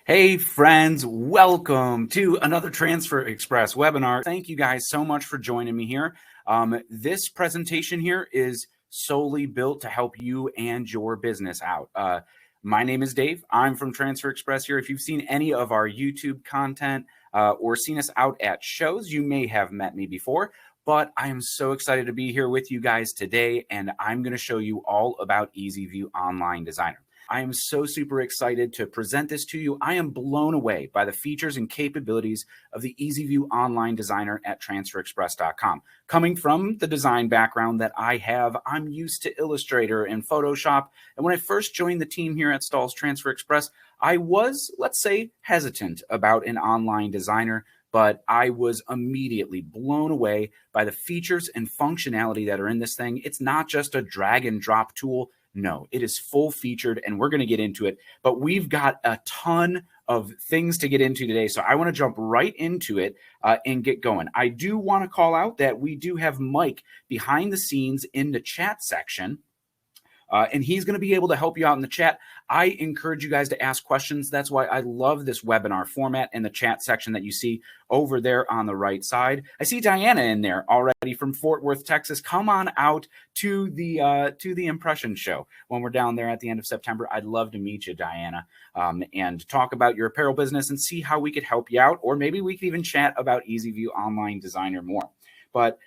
Hey friends, welcome to another Transfer Express webinar. Thank you guys so much for joining me here. This presentation here is solely built to help you and your business out. My name is Dave. I'm from Transfer Express here. If you've seen any of our YouTube content or seen us out at shows, you may have met me before. But I am so excited to be here with you guys today, and I'm going to show you all about EasyView Online Designer. I am so super excited to present this to you. I am blown away by the features and capabilities of the EasyView Online Designer at TransferExpress.com. Coming from the design background that I have, I'm used to Illustrator and Photoshop. And when I first joined the team here at Stahl's Transfer Express, I was, let's say, hesitant about an online designer, but I was immediately blown away by the features and functionality that are in this thing. It's not just a drag and drop tool. No, it is full featured, and we're going to get into it. But we've got a ton of things to get into today, so I want to jump right into it and get going. I do want to call out that we do have Mike behind the scenes in the chat section. And he's going to be able to help you out in the chat. I encourage you guys to ask questions. That's why I love this webinar format in the chat section that you see over there on the right side. I see Diana in there already from Fort Worth, Texas. Come on out to the impression show when we're down there at the end of September. I'd love to meet you, Diana, and talk about your apparel business and see how we could help you out, or maybe we could even chat about EasyView Online Designer more. But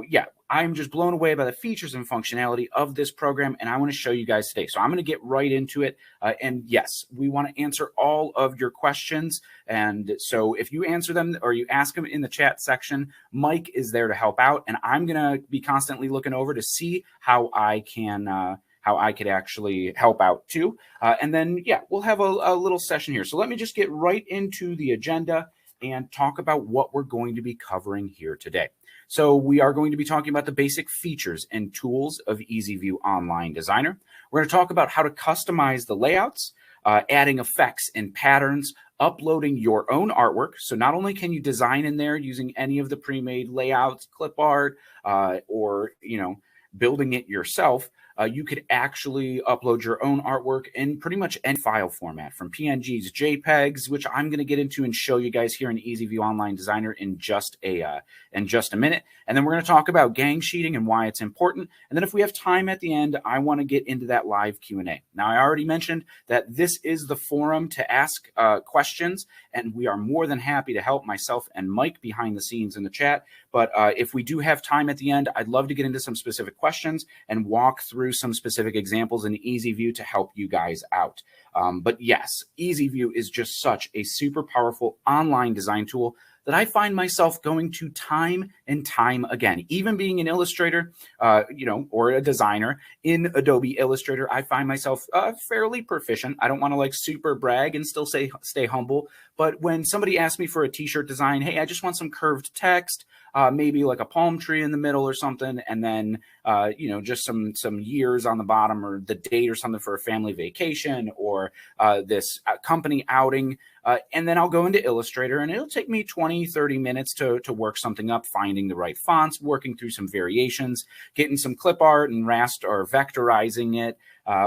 yeah, I'm just blown away by the features and functionality of this program, and I want to show you guys today. So I'm going to get right into it. And yes, we want to answer all of your questions. And so if you answer them or you ask them in the chat section, Mike is there to help out. And I'm going to be constantly looking over to see how I could actually help out too. And then, yeah, we'll have a little session here. So let me just get right into the agenda and talk about what we're going to be covering here today. So we are going to be talking about the basic features and tools of EasyView Online Designer. We're going to talk about how to customize the layouts, adding effects and patterns, uploading your own artwork. So not only can you design in there using any of the pre-made layouts, clip art, or building it yourself, you could actually upload your own artwork in pretty much any file format, from PNGs, JPEGs, which I'm going to get into and show you guys here in EasyView Online Designer in just a minute. And then we're going to talk about gang sheeting and why it's important. And then if we have time at the end, I want to get into that live Q&A. Now, I already mentioned that this is the forum to ask questions, and we are more than happy to help myself and Mike behind the scenes in the chat. But if we do have time at the end, I'd love to get into some specific questions and walk through some specific examples in EasyView to help you guys out. But yes, EasyView is just such a super powerful online design tool that I find myself going to time and time again. Even being an illustrator, or a designer in Adobe Illustrator, I find myself fairly proficient. I don't want to like super brag and still stay humble. But when somebody asks me for a t-shirt design, hey, I just want some curved text, maybe like a palm tree in the middle or something, and then just some years on the bottom, or the date or something for a family vacation, or this company outing. And then I'll go into Illustrator, and it'll take me 20, 30 minutes to work something up, finding the right fonts, working through some variations, getting some clip art and or vectorizing it,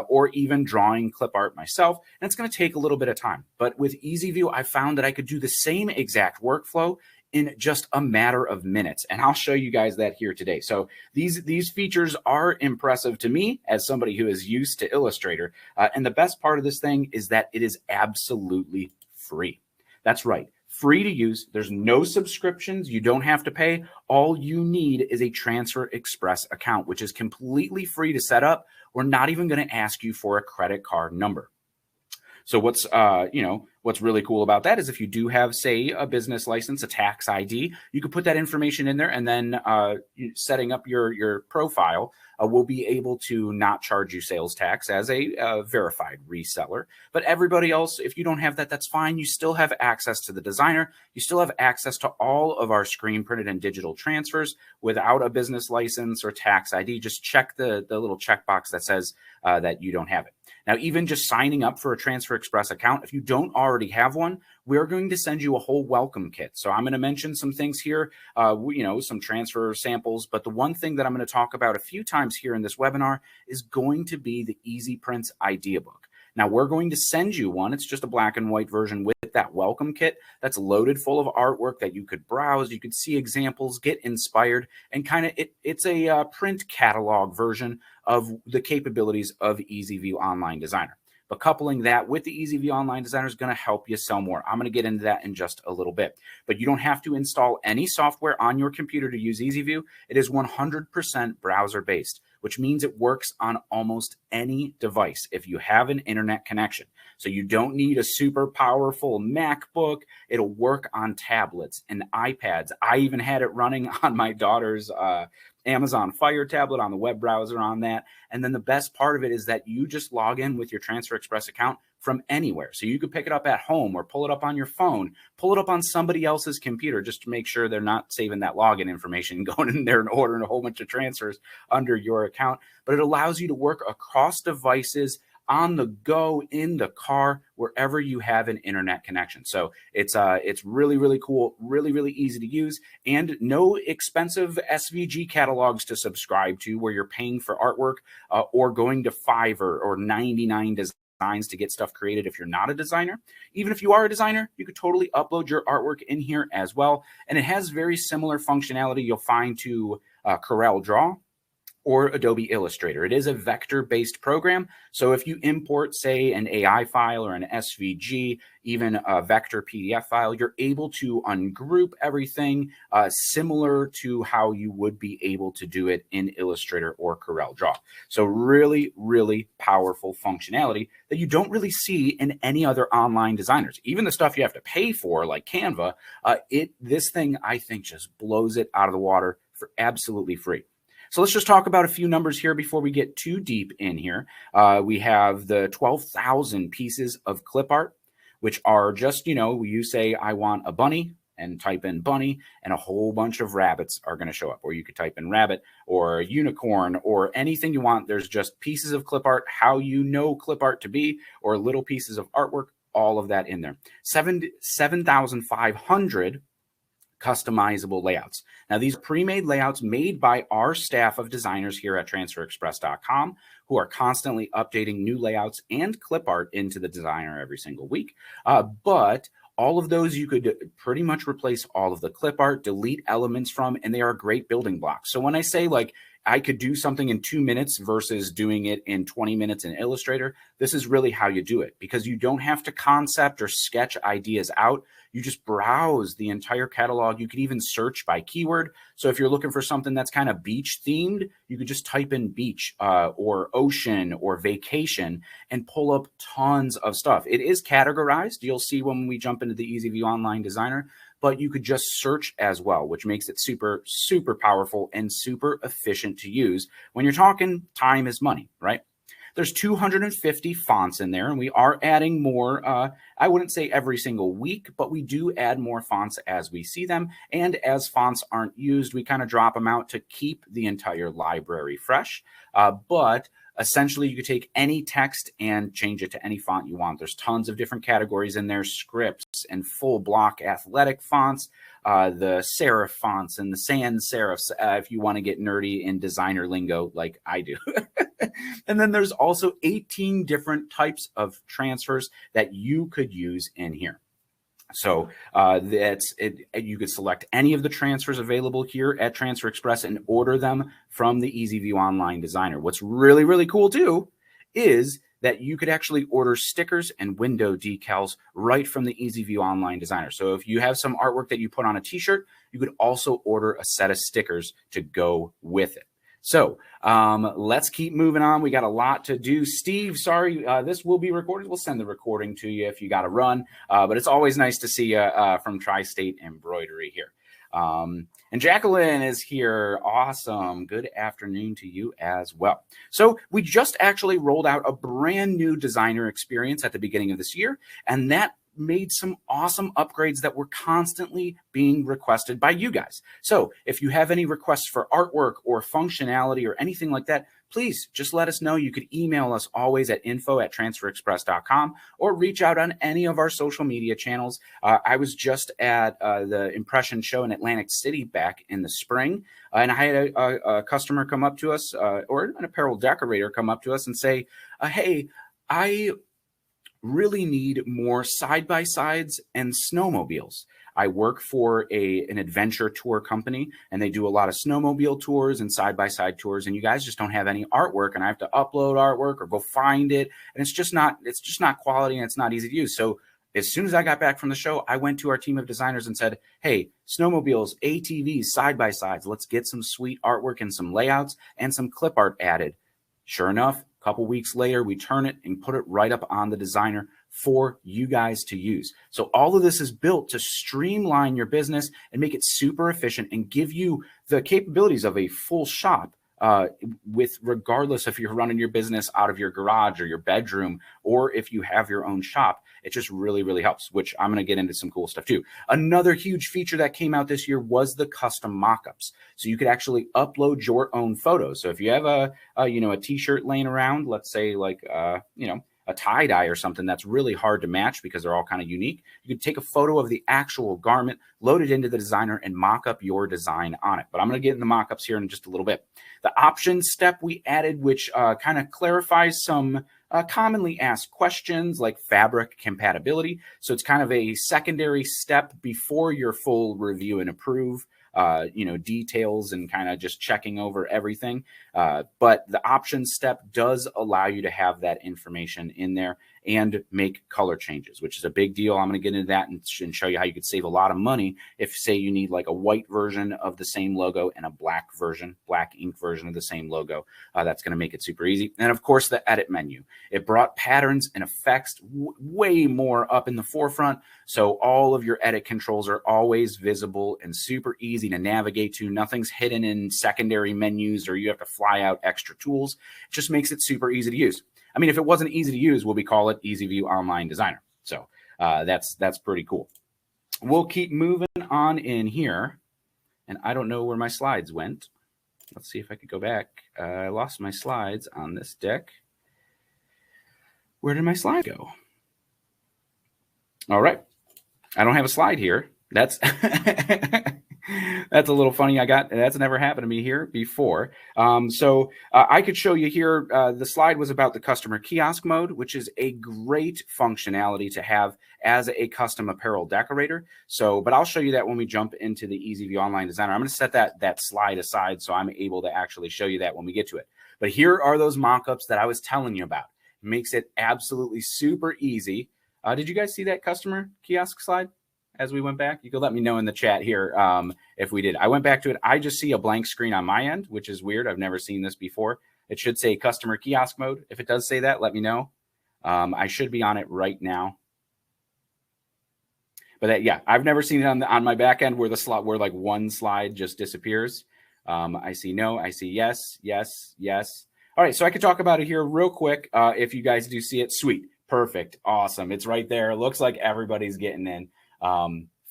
or even drawing clip art myself. And it's going to take a little bit of time. But with EasyView, I found that I could do the same exact workflow in just a matter of minutes. And I'll show you guys that here today. So these features are impressive to me as somebody who is used to Illustrator. And the best part of this thing is that it is absolutely free. That's right. Free to use. There's no subscriptions. You don't have to pay. All you need is a Transfer Express account, which is completely free to set up. We're not even going to ask you for a credit card number. So what's really cool about that is if you do have, say, a business license, a tax ID, you could put that information in there, and then setting up your profile will be able to not charge you sales tax as a verified reseller. But everybody else, if you don't have that, that's fine. You still have access to the designer. You still have access to all of our screen printed and digital transfers without a business license or tax ID. Just check the little checkbox that says that you don't have it. Now, even just signing up for a Transfer Express account, if you don't already have one, we're going to send you a whole welcome kit. So I'm going to mention some things here, some transfer samples. But the one thing that I'm going to talk about a few times here in this webinar is going to be the Easy Prints Idea Book. Now, we're going to send you one. It's just a black and white version with that welcome kit that's loaded full of artwork that you could browse, you could see examples, get inspired, and kind of it's a print catalog version of the capabilities of EasyView Online Designer. But coupling that with the EasyView Online Designer is going to help you sell more. I'm going to get into that in just a little bit. But you don't have to install any software on your computer to use EasyView. It is 100% browser-based, which means it works on almost any device if you have an internet connection. So you don't need a super powerful MacBook. It'll work on tablets and iPads. I even had it running on my daughter's Amazon Fire tablet on the web browser on that. And then the best part of it is that you just log in with your Transfer Express account from anywhere. So you could pick it up at home or pull it up on your phone, pull it up on somebody else's computer just to make sure they're not saving that login information, going in there and ordering a whole bunch of transfers under your account. But it allows you to work across devices, on the go, in the car, wherever you have an internet connection. So it's really, really cool, really, really easy to use, and no expensive SVG catalogs to subscribe to where you're paying for artwork or going to Fiverr or 99 designs to get stuff created if you're not a designer. Even if you are a designer, you could totally upload your artwork in here as well. And it has very similar functionality you'll find to Corel Draw or Adobe Illustrator. It is a vector-based program. So if you import, say, an AI file or an SVG, even a vector PDF file, you're able to ungroup everything similar to how you would be able to do it in Illustrator or Corel Draw. So really, really powerful functionality that you don't really see in any other online designers. Even the stuff you have to pay for, like Canva, this thing, I think, just blows it out of the water for absolutely free. So let's just talk about a few numbers here before we get too deep in here. We have the 12,000 pieces of clip art, which are just, you say, I want a bunny, and type in bunny, and a whole bunch of rabbits are going to show up. Or you could type in rabbit or unicorn or anything you want. There's just pieces of clip art, how you know clip art to be, or little pieces of artwork, all of that in there. 7,500 customizable layouts. Now, these are pre-made layouts made by our staff of designers here at transferexpress.com, who are constantly updating new layouts and clip art into the designer every single week. But all of those, you could pretty much replace all of the clip art, delete elements from, and they are great building blocks. So when I say, like, I could do something in 2 minutes versus doing it in 20 minutes in Illustrator, this is really how you do it, because you don't have to concept or sketch ideas out. You just browse the entire catalog. You could even search by keyword. So if you're looking for something that's kind of beach themed, you could just type in beach or ocean or vacation and pull up tons of stuff. It is categorized. You'll see when we jump into the EasyView Online Designer, but you could just search as well, which makes it super, super powerful and super efficient to use. When you're talking time is money, right? There's 250 fonts in there, and we are adding more. I wouldn't say every single week, but we do add more fonts as we see them. And as fonts aren't used, we kind of drop them out to keep the entire library fresh. But essentially, you could take any text and change it to any font you want. There's tons of different categories in there, scripts and full block athletic fonts, the serif fonts and the sans serifs, if you want to get nerdy in designer lingo like I do. And then there's also 18 different types of transfers that you could use in here. So that's it. You could select any of the transfers available here at Transfer Express and order them from the EasyView Online Designer. What's really, really cool too is that you could actually order stickers and window decals right from the EasyView Online Designer. So if you have some artwork that you put on a t-shirt, you could also order a set of stickers to go with it. So let's keep moving on. We got a lot to do. Steve, sorry, this will be recorded. We'll send the recording to you if you got to run. But it's always nice to see you from Tri-State Embroidery here. And Jacqueline is here. Awesome. Good afternoon to you as well. So we just actually rolled out a brand new designer experience at the beginning of this year, and that made some awesome upgrades that were constantly being requested by you guys. So if you have any requests for artwork or functionality or anything like that, please just let us know. You could email us always at info@transferexpress.com or reach out on any of our social media channels. I was just at the Impression Show in Atlantic City back in the spring, and I had a customer come up to us or an apparel decorator come up to us and say, hey, I really need more side-by-sides and snowmobiles. I work for an adventure tour company, and they do a lot of snowmobile tours and side-by-side tours, and you guys just don't have any artwork, and I have to upload artwork or go find it, and it's just not quality, and it's not easy to use. So as soon as I got back from the show, I went to our team of designers and said, hey, snowmobiles, ATVs, side-by-sides, let's get some sweet artwork and some layouts and some clip art added. Sure enough, a couple weeks later, we turn it and put it right up on the designer for you guys to use. So all of this is built to streamline your business and make it super efficient and give you the capabilities of a full shop, with regardless if you're running your business out of your garage or your bedroom, or if you have your own shop. It just really, really helps, which I'm going to get into some cool stuff too. Another huge feature that came out this year was the custom mockups. So you could actually upload your own photos. So if you have a t-shirt laying around, let's say like, a tie-dye or something that's really hard to match because they're all kind of unique, you could take a photo of the actual garment, load it into the designer, and mock up your design on it. But I'm going to get in the mock-ups here in just a little bit. The options step we added, which kind of clarifies some commonly asked questions like fabric compatibility. So it's kind of a secondary step before your full review and approve, details and kind of just checking over everything. But the options step does allow you to have that information in there and make color changes, which is a big deal. I'm going to get into that and show you how you could save a lot of money if, say, you need like a white version of the same logo and a black ink version of the same logo. That's going to make it super easy. And of course, the edit menu. It brought patterns and effects way more up in the forefront. So all of your edit controls are always visible and super easy to navigate to. Nothing's hidden in secondary menus or you have to fly out extra tools. It just makes it super easy to use. I mean, if it wasn't easy to use, we call it Easy View Online Designer. So that's pretty cool. We'll keep moving on in here. And I don't know where my slides went. Let's see if I could go back. I lost my slides on this deck. Where did my slide go? All right. I don't have a slide here. That's that's a little funny. That's never happened to me here before. I could show you here. The slide was about the customer kiosk mode, which is a great functionality to have as a custom apparel decorator. But I'll show you that when we jump into the Easy View Online Designer. I'm going to set that slide aside so I'm able to actually show you that when we get to it. But here are those mock-ups that I was telling you about. It makes it absolutely super easy. Did you guys see that customer kiosk slide? As we went back, you could let me know in the chat here if we did. I went back to it. I just see a blank screen on my end, which is weird. I've never seen this before. It should say customer kiosk mode. If it does say that, let me know. I should be on it right now. But yeah, I've never seen it on my back end where like one slide just disappears. I see no. I see yes, yes, yes. All right, so I could talk about it here real quick. If you guys do see it, sweet, perfect, awesome. It's right there. It looks like everybody's getting in.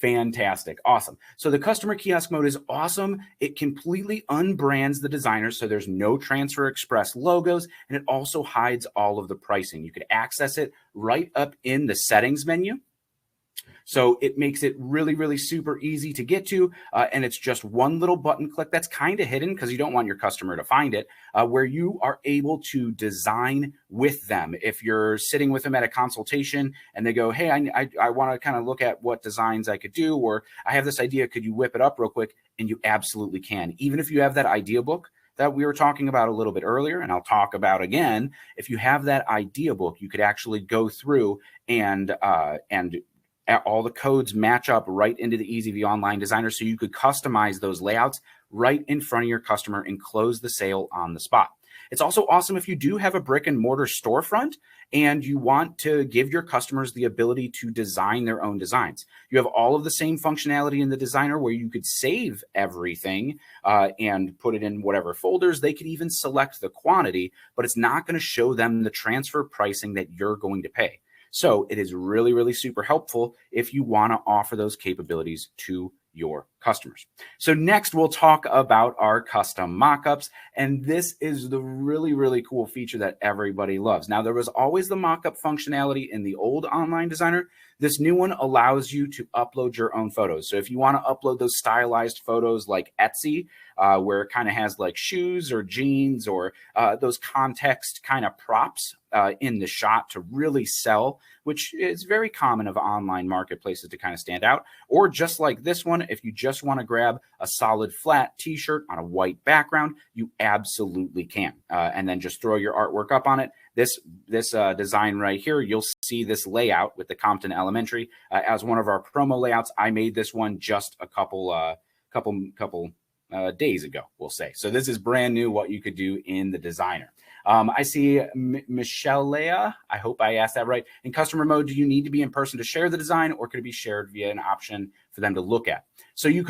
Fantastic. Awesome. So the customer kiosk mode is awesome. It completely unbrands the designer. So there's no Transfer Express logos, and it also hides all of the pricing. You could access it right up in the settings menu. So it makes it really, really super easy to get to. And it's just one little button click that's kind of hidden because you don't want your customer to find it, where you are able to design with them. If you're sitting with them at a consultation and they go, hey, I want to kind of look at what designs I could do, or I have this idea, could you whip it up real quick? And you absolutely can. Even if you have that idea book that we were talking about a little bit earlier, and I'll talk about again, if you have that idea book, you could actually go through and all the codes match up right into the Easy View Online Designer, so you could customize those layouts right in front of your customer and close the sale on the spot. It's also awesome if you do have a brick and mortar storefront and you want to give your customers the ability to design their own designs. You have all of the same functionality in the designer where you could save everything and put it in whatever folders. They could even select the quantity, but it's not going to show them the transfer pricing that you're going to pay. So it is really, really super helpful if you want to offer those capabilities to your customers. So next, we'll talk about our custom mockups. And this is the really, really cool feature that everybody loves. Now, there was always the mockup functionality in the old online designer. This new one allows you to upload your own photos. So if you want to upload those stylized photos like Etsy, where it kind of has like shoes or jeans or those context kind of props in the shot to really sell, which is very common of online marketplaces to kind of stand out. Or just like this one, if you just want to grab a solid flat t-shirt on a white background, you absolutely can. And then just throw your artwork up on it. This design right here, you'll see this layout with the Compton Elementary as one of our promo layouts. I made this one just a couple days ago, we'll say. So this is brand new, what you could do in the designer. I see Michelle Lea. I hope I asked that right. In customer mode, do you need to be in person to share the design, or could it be shared via an option for them to look at? So you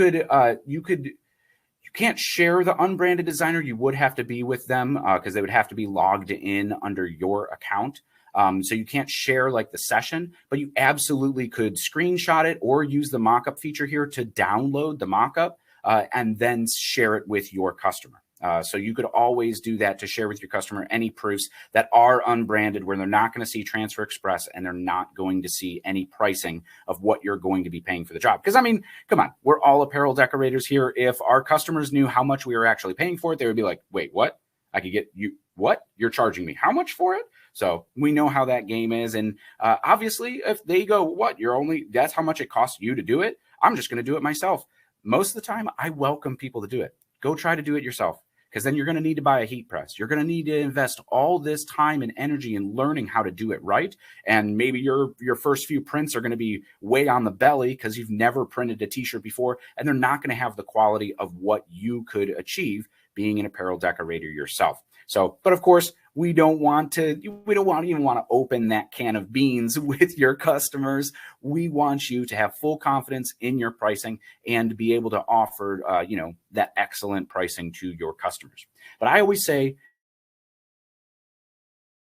can't share the unbranded designer. You would have to be with them because they would have to be logged in under your account. So you can't share like the session, but you absolutely could screenshot it or use the mockup feature here to download the mockup and then share it with your customer. So you could always do that to share with your customer any proofs that are unbranded, where they're not going to see Transfer Express and they're not going to see any pricing of what you're going to be paying for the job. Because I mean, come on, we're all apparel decorators here. If our customers knew how much we were actually paying for it, they would be like, wait, what? I could get you, what? You're charging me how much for it? So we know how that game is. And obviously, if they go, what? That's how much it costs you to do it? I'm just going to do it myself. Most of the time, I welcome people to do it. Go try to do it yourself, because then you're going to need to buy a heat press. You're going to need to invest all this time and energy in learning how to do it right. And maybe your first few prints are going to be way on the belly because you've never printed a t-shirt before, and they're not going to have the quality of what you could achieve being an apparel decorator yourself. So, but of course, we don't even want to open that can of beans with your customers. We want you to have full confidence in your pricing and be able to offer, that excellent pricing to your customers. But I always say,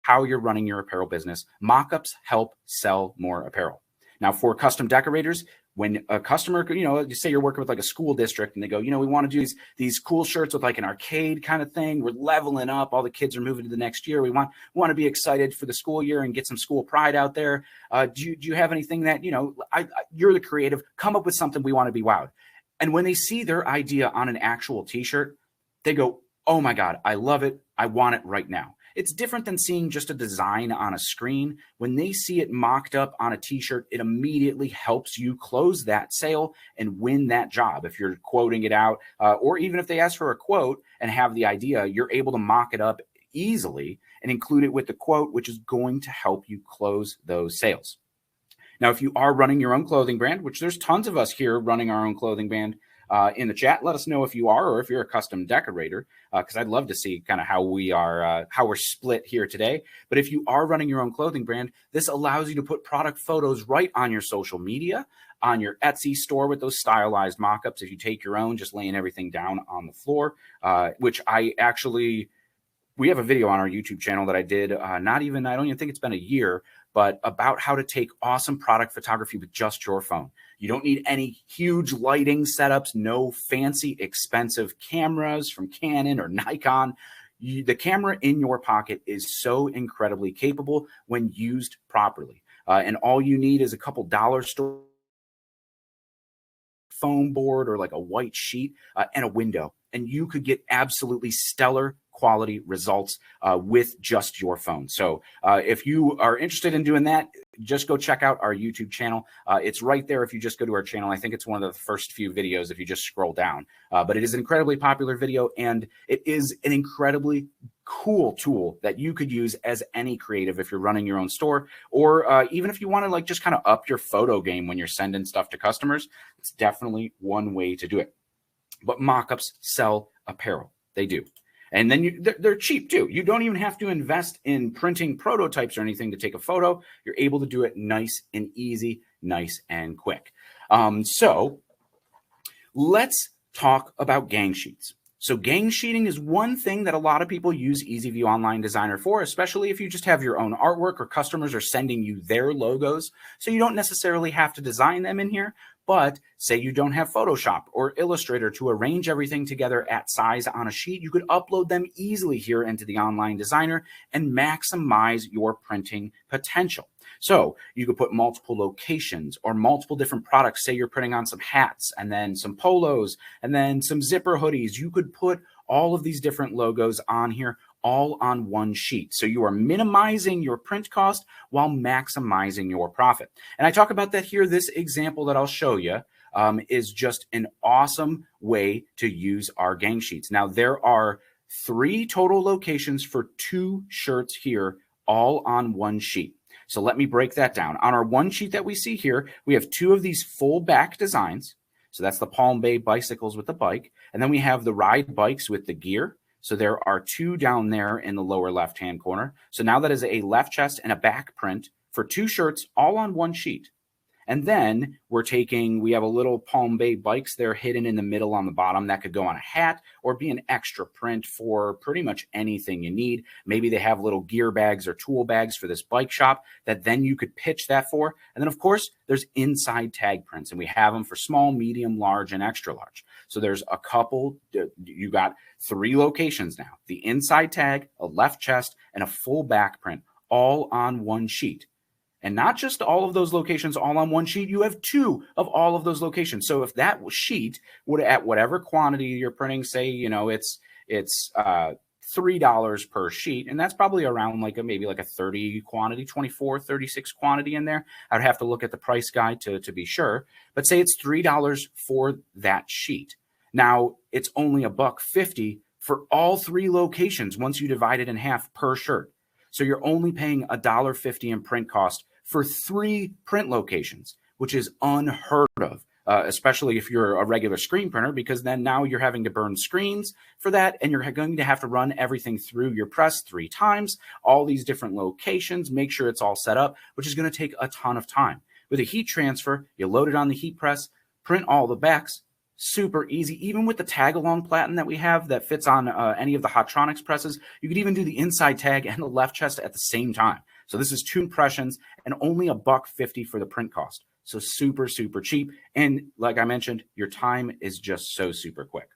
how you're running your apparel business, mockups help sell more apparel. Now, for custom decorators, when a customer, you say you're working with like a school district and they go, we want to do these cool shirts with like an arcade kind of thing. We're leveling up. All the kids are moving to the next year. We want to be excited for the school year and get some school pride out there. Do you have anything that, you're the creative, come up with something, we want to be wowed. And when they see their idea on an actual t-shirt, they go, oh my God, I love it. I want it right now. It's different than seeing just a design on a screen. When they see it mocked up on a t-shirt, it immediately helps you close that sale and win that job. If you're quoting it out, or even if they ask for a quote and have the idea, you're able to mock it up easily and include it with the quote, which is going to help you close those sales. Now, if you are running your own clothing brand, which there's tons of us here running our own clothing brand, in the chat, let us know if you are, or if you're a custom decorator, because I'd love to see kind of how we're split here today. But if you are running your own clothing brand, this allows you to put product photos right on your social media, on your Etsy store with those stylized mockups. If you take your own, just laying everything down on the floor, which we have a video on our YouTube channel that I did, I don't even think it's been a year, but about how to take awesome product photography with just your phone. You don't need any huge lighting setups, no fancy expensive cameras from Canon or Nikon. The camera in your pocket is so incredibly capable when used properly. And all you need is a couple dollar store foam board or like a white sheet and a window. And you could get absolutely stellar quality results with just your phone. So if you are interested in doing that, just go check out our YouTube channel. It's right there if you just go to our channel. I think it's one of the first few videos if you just scroll down. But it is an incredibly popular video, and it is an incredibly cool tool that you could use as any creative if you're running your own store, or even if you want to like just kind of up your photo game when you're sending stuff to customers. It's definitely one way to do it. But mockups sell apparel. They do. And then they're cheap too. You don't even have to invest in printing prototypes or anything to take a photo. You're able to do it nice and easy, nice and quick. So let's talk about gang sheets. So gang sheeting is one thing that a lot of people use EasyView Online Designer for, especially if you just have your own artwork or customers are sending you their logos. So you don't necessarily have to design them in here, But say you don't have Photoshop or Illustrator to arrange everything together at size on a sheet, you could upload them easily here into the Online Designer and maximize your printing potential. So you could put multiple locations or multiple different products. Say you're printing on some hats and then some polos and then some zipper hoodies. You could put all of these different logos on here, all on one sheet. So you are minimizing your print cost while maximizing your profit. And I talk about that here. This example that I'll show you is just an awesome way to use our gang sheets. Now, there are 3 total locations for 2 shirts here, all on one sheet. So let me break that down. On our one sheet that we see here, we have 2 of these full back designs. So that's the Palm Bay bicycles with the bike. And then we have the ride bikes with the gear. So there are 2 down there in the lower left-hand corner. So now that is a left chest and a back print for 2 shirts, all on one sheet. And then we have a little Palm Bay bikes there hidden in the middle on the bottom. That could go on a hat or be an extra print for pretty much anything you need. Maybe they have little gear bags or tool bags for this bike shop that then you could pitch that for. And then, of course, there's inside tag prints, and we have them for small, medium, large, and extra large. So there's a couple. You got 3 locations now: the inside tag, a left chest, and a full back print, all on one sheet. And not just all of those locations all on one sheet, you have 2 of all of those locations. So if that sheet would, at whatever quantity you're printing, say, it's $3 per sheet, and that's probably around maybe a 30 quantity, 24, 36 quantity in there. I'd have to look at the price guide to be sure, but say it's $3 for that sheet. Now it's only $1.50 for all 3 locations once you divide it in half per shirt. So you're only paying $1.50 in print cost for 3 print locations, which is unheard of, especially if you're a regular screen printer, because then now you're having to burn screens for that, and you're going to have to run everything through your press 3 times, all these different locations, make sure it's all set up, which is going to take a ton of time. With a heat transfer, you load it on the heat press, print all the backs, super easy. Even with the tag-along platen that we have that fits on any of the Hotronics presses, you could even do the inside tag and the left chest at the same time. So this is 2 impressions and only $1.50 for the print cost. So super, super cheap. And like I mentioned, your time is just so super quick.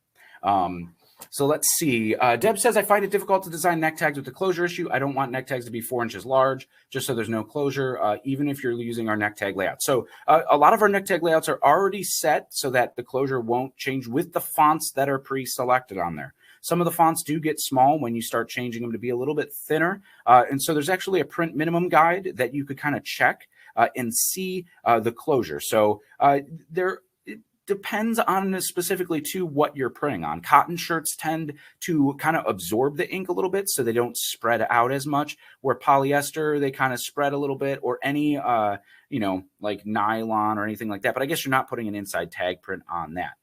So let's see. Deb says, I find it difficult to design neck tags with the closure issue. I don't want neck tags to be 4 inches large, just so there's no closure, even if you're using our neck tag layout. So a lot of our neck tag layouts are already set so that the closure won't change with the fonts that are pre-selected on there. Some of the fonts do get small when you start changing them to be a little bit thinner. And so there's actually a print minimum guide that you could kind of check and see the closure. So it depends on specifically to what you're printing on. Cotton shirts tend to kind of absorb the ink a little bit, so they don't spread out as much, where polyester, they kind of spread a little bit, or any, like nylon or anything like that. But I guess you're not putting an inside tag print on that.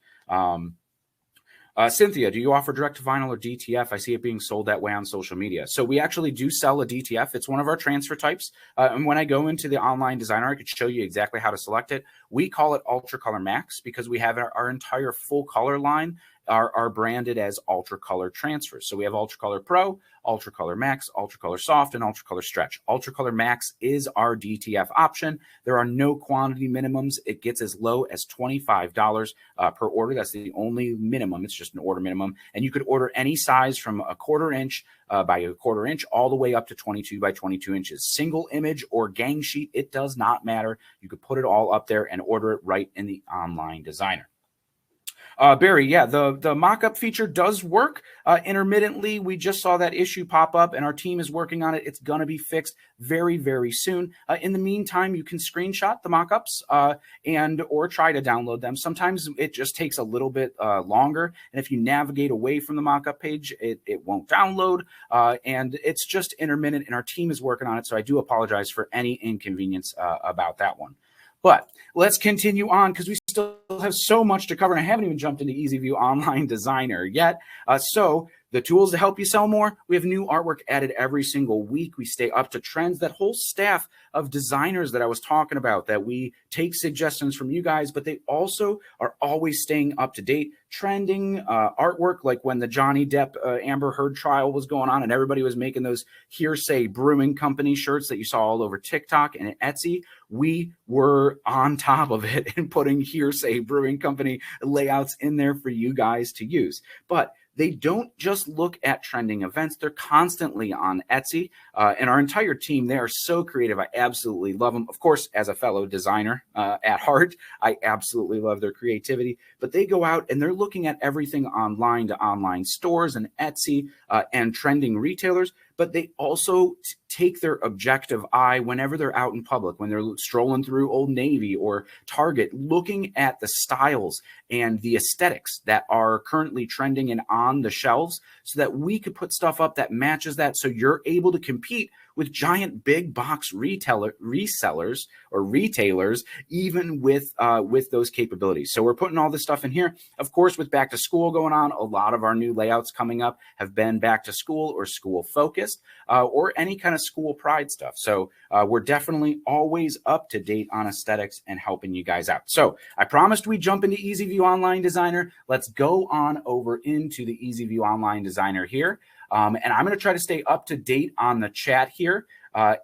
Cynthia, do you offer direct to vinyl or DTF? I see it being sold that way on social media. So we actually do sell a DTF. It's one of our transfer types. And when I go into the Online Designer, I could show you exactly how to select it. We call it Ultra Color Max because we have our entire full color line are branded as Ultra Color transfers. So we have Ultra Color Pro, Ultra Color Max, Ultra Color Soft, and Ultra Color Stretch. Ultra Color Max is our DTF option. There are no quantity minimums. It gets as low as $25 per order. That's the only minimum. It's just an order minimum. And you could order any size from a 1/4 inch by a 1/4 inch all the way up to 22 by 22 inches. Single image or gang sheet, it does not matter. You could put it all up there and order it right in the Online Designer. Barry, yeah, the mock-up feature does work intermittently. We just saw that issue pop up, and our team is working on it. It's going to be fixed very, very soon. In the meantime, you can screenshot the mock-ups or try to download them. Sometimes it just takes a little bit longer, and if you navigate away from the mock-up page, it won't download, and it's just intermittent, and our team is working on it, so I do apologize for any inconvenience about that one. But let's continue on because we still have so much to cover, and I haven't even jumped into EasyView Online Designer yet. So the tools to help you sell more. We have new artwork added every single week. We stay up to trends. That whole staff of designers that I was talking about, that we take suggestions from you guys, but they also are always staying up to date, trending artwork, like when the Johnny Depp Amber Heard trial was going on and everybody was making those Hearsay Brewing Company shirts that you saw all over TikTok and Etsy. We were on top of it and putting Hearsay Brewing Company layouts in there for you guys to use. But they don't just look at trending events. They're constantly on Etsy. And our entire team, they are so creative. I absolutely love them. Of course, as a fellow designer at heart, I absolutely love their creativity. But they go out and they're looking at everything online to online stores and Etsy and trending retailers. But they also take their objective eye whenever they're out in public, when they're strolling through Old Navy or Target, looking at the styles and the aesthetics that are currently trending and on the shelves, so that we could put stuff up that matches that, so you're able to compete with giant big box resellers or retailers, even with those capabilities. So we're putting all this stuff in here. Of course, with back to school going on, a lot of our new layouts coming up have been back to school or school focused or any kind of school pride stuff. So we're definitely always up to date on aesthetics and helping you guys out. So I promised we'd jump into EasyView Online Designer. Let's go on over into the EasyView Online Designer here. And I'm going to try to stay up to date on the chat here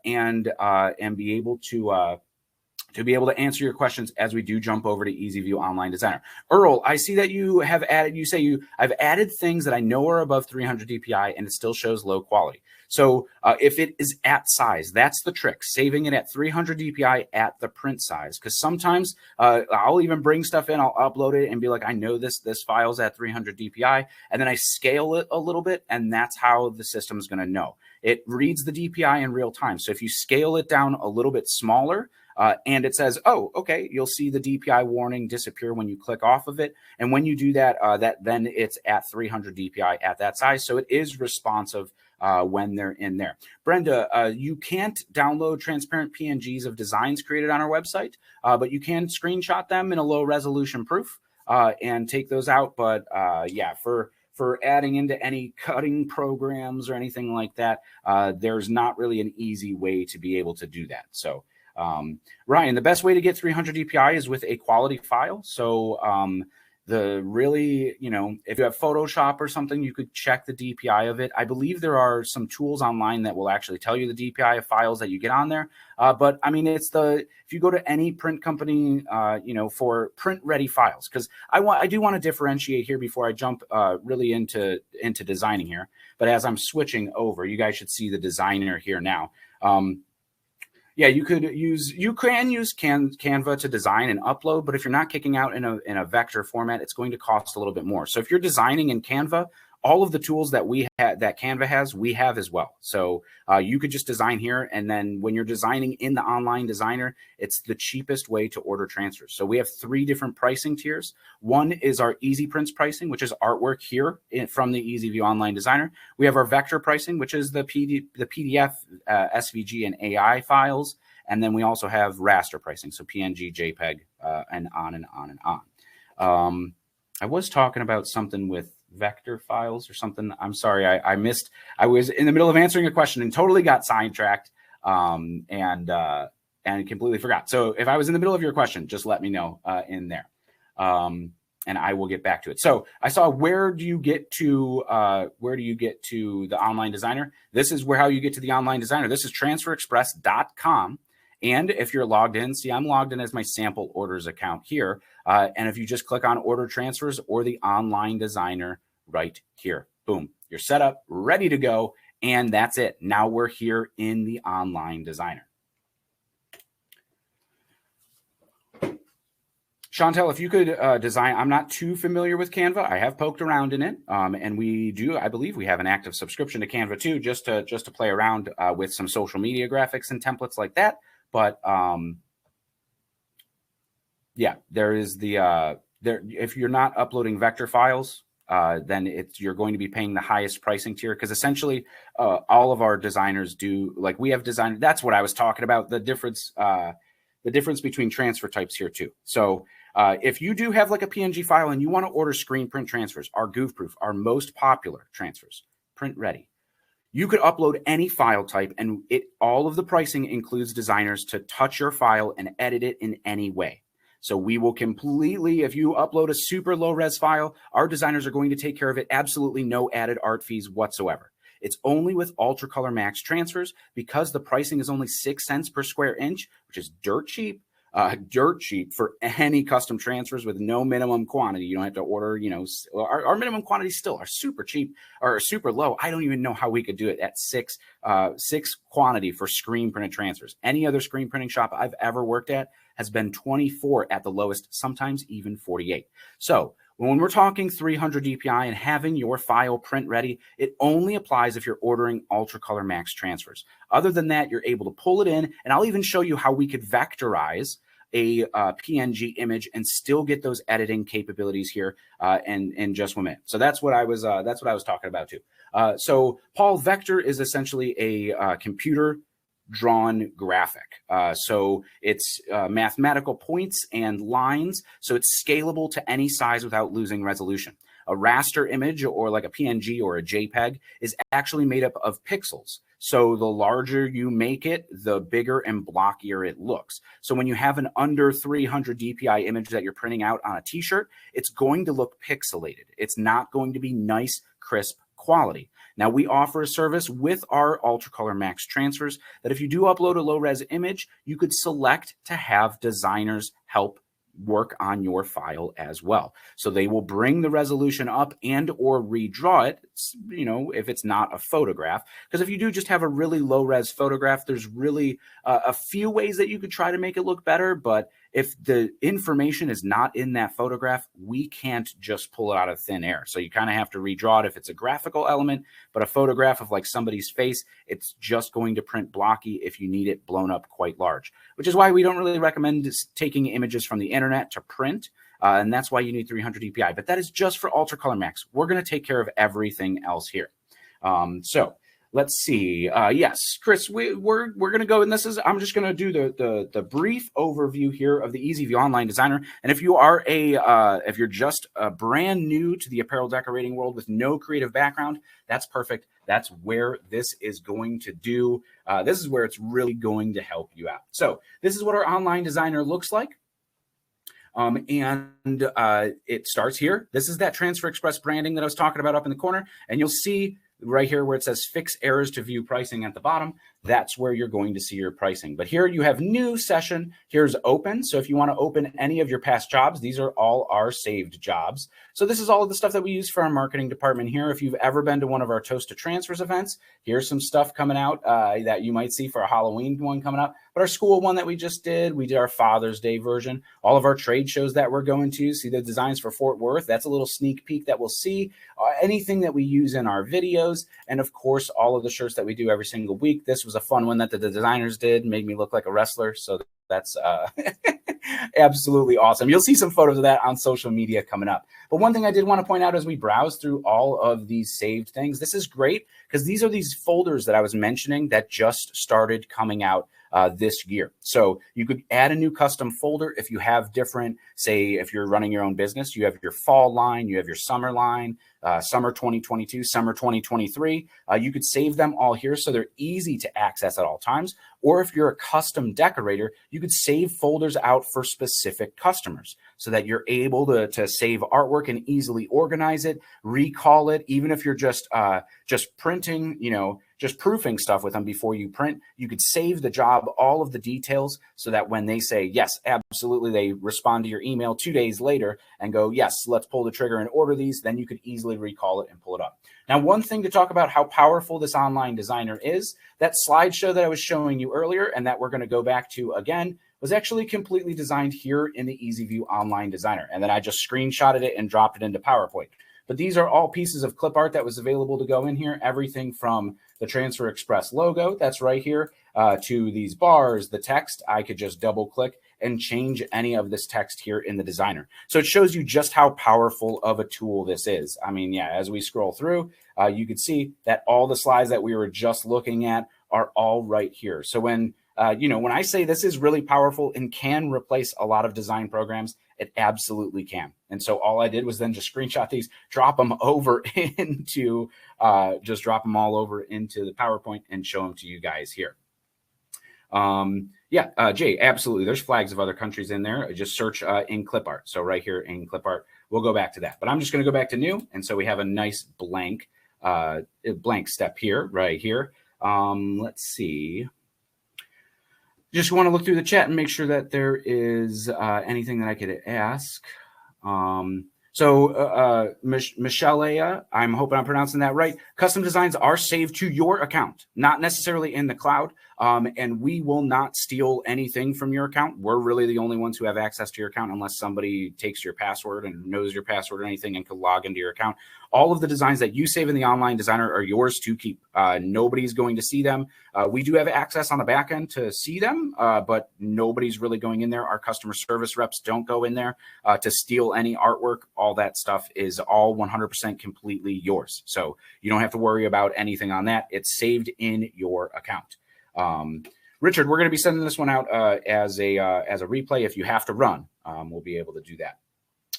and be able to answer your questions as we do jump over to EasyView Online Designer. Earl, I see that you have added, I've added things that I know are above 300 DPI and it still shows low quality. So if it is at size, that's the trick, saving it at 300 DPI at the print size. Because sometimes I'll even bring stuff in, I'll upload it and be like, I know this file's at 300 DPI, and then I scale it a little bit, and that's how the system's going to know. It reads the DPI in real time. So if you scale it down a little bit smaller, and it says, oh, okay, you'll see the DPI warning disappear when you click off of it. And when you do that, then it's at 300 DPI at that size. So it is responsive when they're in there. Brenda, you can't download transparent PNGs of designs created on our website, but you can screenshot them in a low resolution proof and take those out. But yeah, for adding into any cutting programs or anything like that, there's not really an easy way to be able to do that. So Ryan, the best way to get 300 DPI is with a quality file. So if you have Photoshop or something, you could check the DPI of it. I believe there are some tools online that will actually tell you the DPI of files that you get on there. But I mean, if you go to any print company, for print ready files, because I do want to differentiate here before I jump really into designing here. But as I'm switching over, you guys should see the designer here now. Yeah, you can use Canva to design and upload, but if you're not kicking out in a vector format, it's going to cost a little bit more. So if you're designing in Canva, all of the tools that that Canva has, we have as well. So you could just design here, and then when you're designing in the online designer, it's the cheapest way to order transfers. So we have 3 different pricing tiers. One is our Easy Prints pricing, which is artwork here from the EasyView Online Designer. We have our vector pricing, which is the PDF, SVG, and AI files. And then we also have raster pricing, so PNG, JPEG, and on and on and on. I was talking about something with vector files or something. I'm sorry, I missed. I was in the middle of answering a question and totally got sidetracked and completely forgot. So if I was in the middle of your question, just let me know in there, and I will get back to it. So I saw, where do you get to the online designer? This is how you get to the online designer. This is transferexpress.com. And if you're logged in, see, I'm logged in as my sample orders account here. And if you just click on order transfers or the online designer right here, boom, you're set up, ready to go. And that's it. Now we're here in the online designer. Chantel, if you could design, I'm not too familiar with Canva. I have poked around in it. And I believe we have an active subscription to Canva too, just to play around with some social media graphics and templates like that. But yeah, there is if you're not uploading vector files, then you're going to be paying the highest pricing tier, because essentially all of our designers do, like we have designed, that's what I was talking about, the difference between transfer types here too. So If you do have like a PNG file and you want to order screen print transfers, our goof proof, our most popular transfers, print ready, you could upload any file type, and all of the pricing includes designers to touch your file and edit it in any way. So we will completely, if you upload a super low res file, our designers are going to take care of it. Absolutely no added art fees whatsoever. It's only with UltraColor Max transfers, because the pricing is only 6 cents per square inch, which is dirt cheap for any custom transfers with no minimum quantity. You don't have to order, our minimum quantities still are super cheap or super low. I don't even know how we could do it at six quantity for screen printed transfers. Any other screen printing shop I've ever worked at has been 24 at the lowest, sometimes even 48. So when we're talking 300 DPI and having your file print ready, it only applies if you're ordering UltraColor Max transfers. Other than that, you're able to pull it in, and I'll even show you how we could vectorize a PNG image and still get those editing capabilities here in just 1 minute. So that's what I was talking about too. So Paul, vector is essentially a computer drawn graphic. So it's mathematical points and lines. So it's scalable to any size without losing resolution. A raster image, or like a PNG or a JPEG, is actually made up of pixels. So the larger you make it, the bigger and blockier it looks. So when you have an under 300 DPI image that you're printing out on a t-shirt, it's going to look pixelated. It's not going to be nice, crisp quality. Now, we offer a service with our UltraColor Max transfers that if you do upload a low-res image, you could select to have designers help work on your file as well. So they will bring the resolution up and or redraw it, if it's not a photograph. Because if you do just have a really low-res photograph, there's really a few ways that you could try to make it look better. But if the information is not in that photograph, we can't just pull it out of thin air. So you kind of have to redraw it if it's a graphical element. But a photograph of like somebody's face, it's just going to print blocky if you need it blown up quite large, which is why we don't really recommend taking images from the internet to print. And that's why you need 300 DPI. But that is just for UltraColor Max. We're going to take care of everything else here. So let's see. Yes, Chris, we're going to go, and I'm just going to do the brief overview here of the EasyView Online Designer. And if you are if you're just brand new to the apparel decorating world with no creative background, that's perfect. That's where this is going to do. This is where it's really going to help you out. So this is what our online designer looks like. It starts here. This is that Transfer Express branding that I was talking about up in the corner. And you'll see right here where it says fix errors to view pricing at the bottom. That's where you're going to see your pricing. But here you have new session. Here's open. So if you want to open any of your past jobs, these are all our saved jobs. So this is all of the stuff that we use for our marketing department here. If you've ever been to one of our Toast to Transfers events, here's some stuff coming out that you might see for a Halloween one coming up. But our school one that we did our Father's Day version. All of our trade shows that we're going to, see the designs for Fort Worth. That's a little sneak peek that we'll see. Anything that we use in our videos. And of course, all of the shirts that we do every single week. This was a fun one that the designers did, made me look like a wrestler. So that's absolutely awesome. You'll see some photos of that on social media coming up. But one thing I did want to point out as we browse through all of these saved things, this is great because these are these folders that I was mentioning that just started coming out this year. So you could add a new custom folder if you have different, say, if you're running your own business, you have your fall line, you have your summer line, summer 2022, summer 2023. You could save them all here so they're easy to access at all times. Or if you're a custom decorator, you could save folders out for specific customers so that you're able to save artwork and easily organize it, recall it. Even if you're just printing, just proofing stuff with them before you print, you could save the job, all of the details, so that when they say, yes, absolutely, they respond to your email 2 days later and go, yes, let's pull the trigger and order these, then you could easily recall it and pull it up. Now, one thing to talk about how powerful this online designer is, that slideshow that I was showing you earlier and that we're going to go back to again was actually completely designed here in the EasyView Online Designer. And then I just screenshotted it and dropped it into PowerPoint. But these are all pieces of clip art that was available to go in here. Everything from the Transfer Express logo that's right here to these bars, the text. I could just double click and change any of this text here in the designer. So it shows you just how powerful of a tool this is. I mean, yeah, as we scroll through, you can see that all the slides that we were just looking at are all right here. So when I say this is really powerful and can replace a lot of design programs, It absolutely can. And so all I did was then just screenshot these, drop them over into, just drop them all over into the PowerPoint and show them to you guys here. Jay, absolutely. There's flags of other countries in there. Just search in clip art. So right here in clip art, we'll go back to that. But I'm just going to go back to new. And so we have a nice blank step here, right here. Let's see. Just want to look through the chat and make sure that there is anything that I could ask. Michelle, I'm hoping I'm pronouncing that right. Custom designs are saved to your account, not necessarily in the cloud. And we will not steal anything from your account. We're really the only ones who have access to your account unless somebody takes your password and knows your password or anything and can log into your account. All of the designs that you save in the online designer are yours to keep. Nobody's going to see them. We do have access on the back end to see them, but nobody's really going in there. Our customer service reps don't go in there to steal any artwork. All that stuff is all 100% completely yours. So you don't have to worry about anything on that. It's saved in your account. Richard, we're going to be sending this one out as a replay. If you have to run, we'll be able to do that.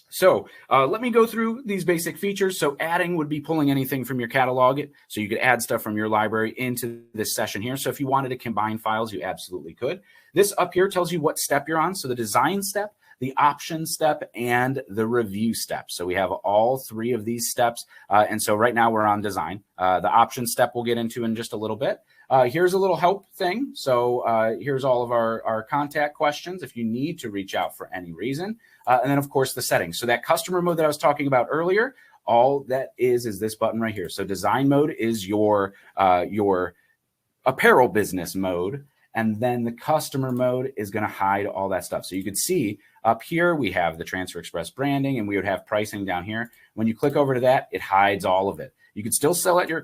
So let me go through these basic features. So adding would be pulling anything from your catalog. So you could add stuff from your library into this session here. So if you wanted to combine files, you absolutely could. This up here tells you what step you're on. So the design step, the option step, and the review step. So we have all three of these steps. And so right now we're on design. The option step we'll get into in just a little bit. Here's a little help thing. So here's all of our contact questions if you need to reach out for any reason. And then, of course, the settings. So that customer mode that I was talking about earlier, all that is this button right here. So design mode is your apparel business mode. And then the customer mode is going to hide all that stuff. So you could see up here, we have the Transfer Express branding, and we would have pricing down here. When you click over to that, it hides all of it. You can still select your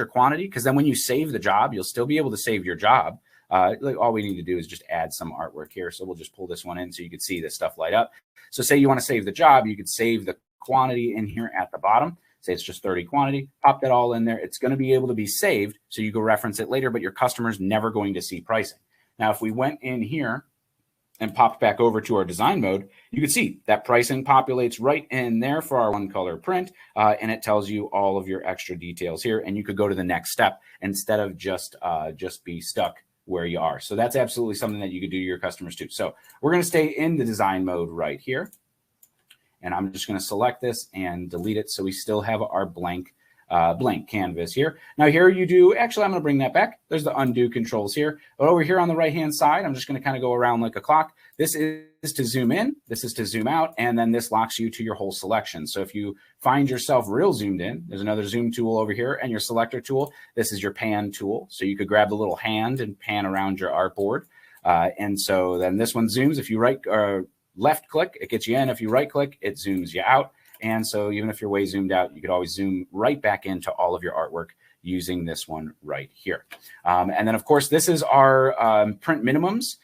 quantity, because then when you save the job, you'll still be able to save your job. All we need to do is just add some artwork here. So we'll just pull this one in so you can see this stuff light up. So say you want to save the job, you could save the quantity in here at the bottom. Say it's just 30 quantity, pop that all in there. It's going to be able to be saved, so you go reference it later, but your customer's never going to see pricing. Now, if we went in here and popped back over to our design mode, you can see that pricing populates right in there for our one color print, and it tells you all of your extra details here, and you could go to the next step instead of just be stuck where you are. So that's absolutely something that you could do to your customers too. So we're going to stay in the design mode right here, and I'm just going to select this and delete it so we still have our blank canvas here. Now here you do, actually, I'm going to bring that back. There's the undo controls here. But over here on the right-hand side, I'm just going to kind of go around like a clock. This is to zoom in, this is to zoom out, and then this locks you to your whole selection. So if you find yourself real zoomed in, there's another zoom tool over here, and your selector tool, this is your pan tool. So you could grab the little hand and pan around your artboard. And so then this one zooms. If you left click, it gets you in. If you right click, it zooms you out. And so even if you're way zoomed out, you could always zoom right back into all of your artwork using this one right here. And then, of course, this is our print minimums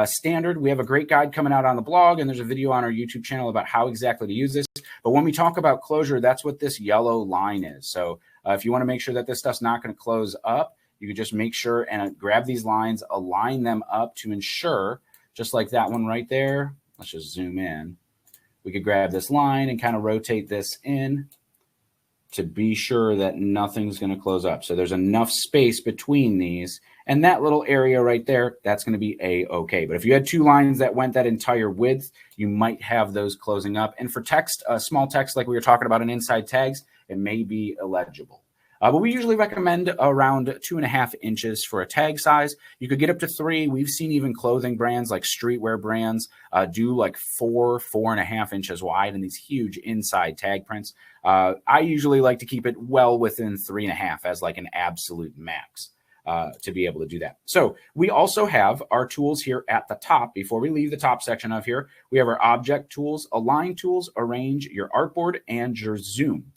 standard. We have a great guide coming out on the blog, and there's a video on our YouTube channel about how exactly to use this. But when we talk about closure, that's what this yellow line is. So if you want to make sure that this stuff's not going to close up, you can just make sure and grab these lines, align them up to ensure, just like that one right there. Let's just zoom in. We could grab this line and kind of rotate this in to be sure that nothing's going to close up. So there's enough space between these, and that little area right there, that's going to be A-okay. But if you had two lines that went that entire width, you might have those closing up. And for text, small text like we were talking about in inside tags, it may be illegible. But we usually recommend around 2.5 inches for a tag size. You could get up to 3. We've seen even clothing brands like streetwear brands do like 4.5 inches wide in these huge inside tag prints. I usually like to keep it well within 3.5 as like an absolute max to be able to do that. So we also have our tools here at the top. Before we leave the top section of here, we have our object tools, align tools, arrange, your artboard, and your zoom.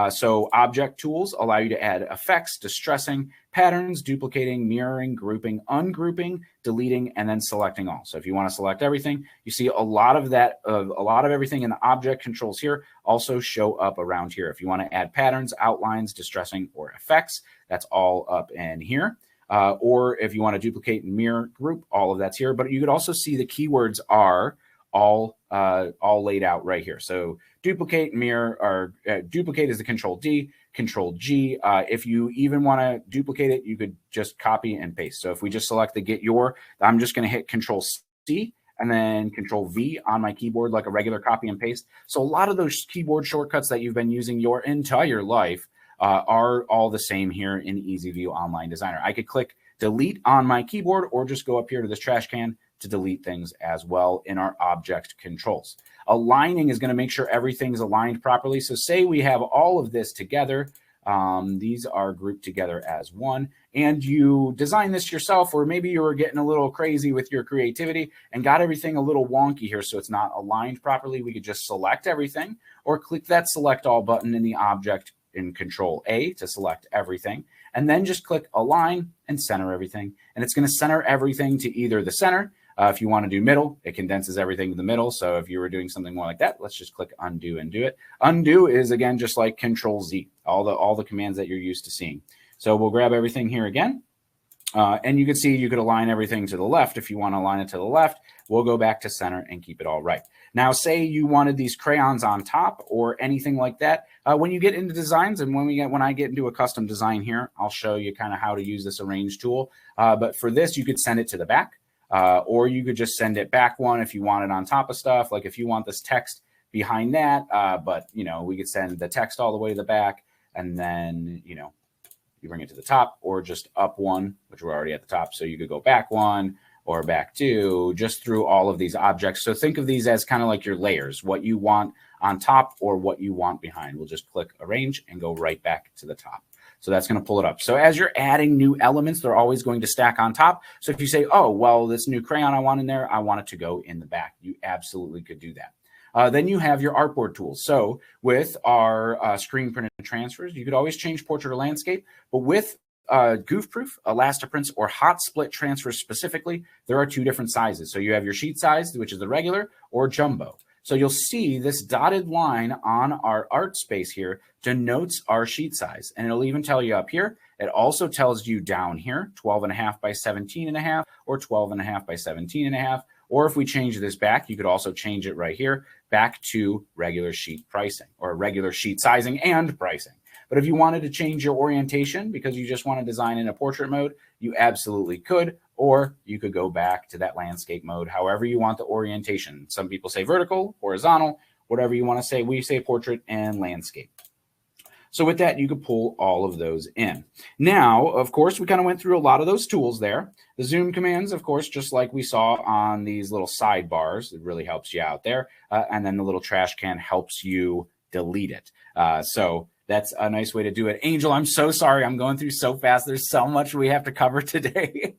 So object tools allow you to add effects, distressing, patterns, duplicating, mirroring, grouping, ungrouping, deleting, and then selecting all. So if you want to select everything, you see a lot of that, a lot of everything in the object controls here also show up around here. If you want to add patterns, outlines, distressing, or effects, that's all up in here. Or if you want to duplicate and mirror, group, all of that's here. But you could also see the keywords are all all laid out right here. So duplicate, mirror, or duplicate is the Control D, Control G. If you even want to duplicate it, you could just copy and paste. So if we just select the Get Your, I'm just going to hit Control C and then Control V on my keyboard like a regular copy and paste. So a lot of those keyboard shortcuts that you've been using your entire life are all the same here in EasyView Online Designer. I could click delete on my keyboard or just go up here to this trash can to delete things as well in our object controls. Aligning is going to make sure everything's aligned properly. So say we have all of this together. These are grouped together as one, and you design this yourself, or maybe you were getting a little crazy with your creativity and got everything a little wonky here so it's not aligned properly. We could just select everything or click that select all button in the object in Control A to select everything, and then just click align and center everything. And it's going to center everything to either the center. If you want to do middle, it condenses everything to the middle. So if you were doing something more like that, let's just click undo and do it. Undo is, again, just like Control Z, all the commands that you're used to seeing. So we'll grab everything here again. And you can see you could align everything to the left. If you want to align it to the left, we'll go back to center and keep it all right. Now, say you wanted these crayons on top or anything like that. When you get into designs, and when I get into a custom design here, I'll show you kind of how to use this arrange tool. But for this, you could send it to the back. Or you could just send it back one if you want it on top of stuff. Like if you want this text behind that, but we could send the text all the way to the back, and then you bring it to the top, or just up one, which we're already at the top. So you could go back one or back two, just through all of these objects. So think of these as kind of like your layers, what you want on top or what you want behind. We'll just click arrange and go right back to the top. So that's going to pull it up. So as you're adding new elements, they're always going to stack on top. So if you say, oh, well, this new crayon I want in there, I want it to go in the back. You absolutely could do that. Then you have your artboard tools. So with our screen printed transfers, you could always change portrait or landscape. But with Goofproof, Elastiprints, or Hot Split transfers specifically, there are two different sizes. So you have your sheet size, which is the regular, or jumbo. So you'll see this dotted line on our art space here denotes our sheet size. And it'll even tell you up here. It also tells you down here, 12.5 by 17.5 or 12.5 by 17.5. Or if we change this back, you could also change it right here back to regular sheet pricing or regular sheet sizing and pricing. But if you wanted to change your orientation because you just want to design in a portrait mode, you absolutely could. Or you could go back to that landscape mode, however you want the orientation. Some people say vertical, horizontal, whatever you want to say. We say portrait and landscape. So with that, you could pull all of those in. Now, of course, we kind of went through a lot of those tools there. The zoom commands, of course, just like we saw on these little sidebars, it really helps you out there. And then the little trash can helps you delete it. So that's a nice way to do it. Angel, I'm so sorry. I'm going through so fast. There's so much we have to cover today.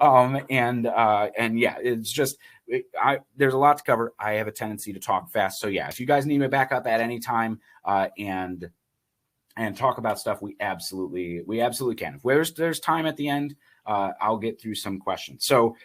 And yeah, it's just, there's a lot to cover. I have a tendency to talk fast. So yeah, if you guys need me back up at any time, and talk about stuff, we absolutely can. If there's time at the end, I'll get through some questions. So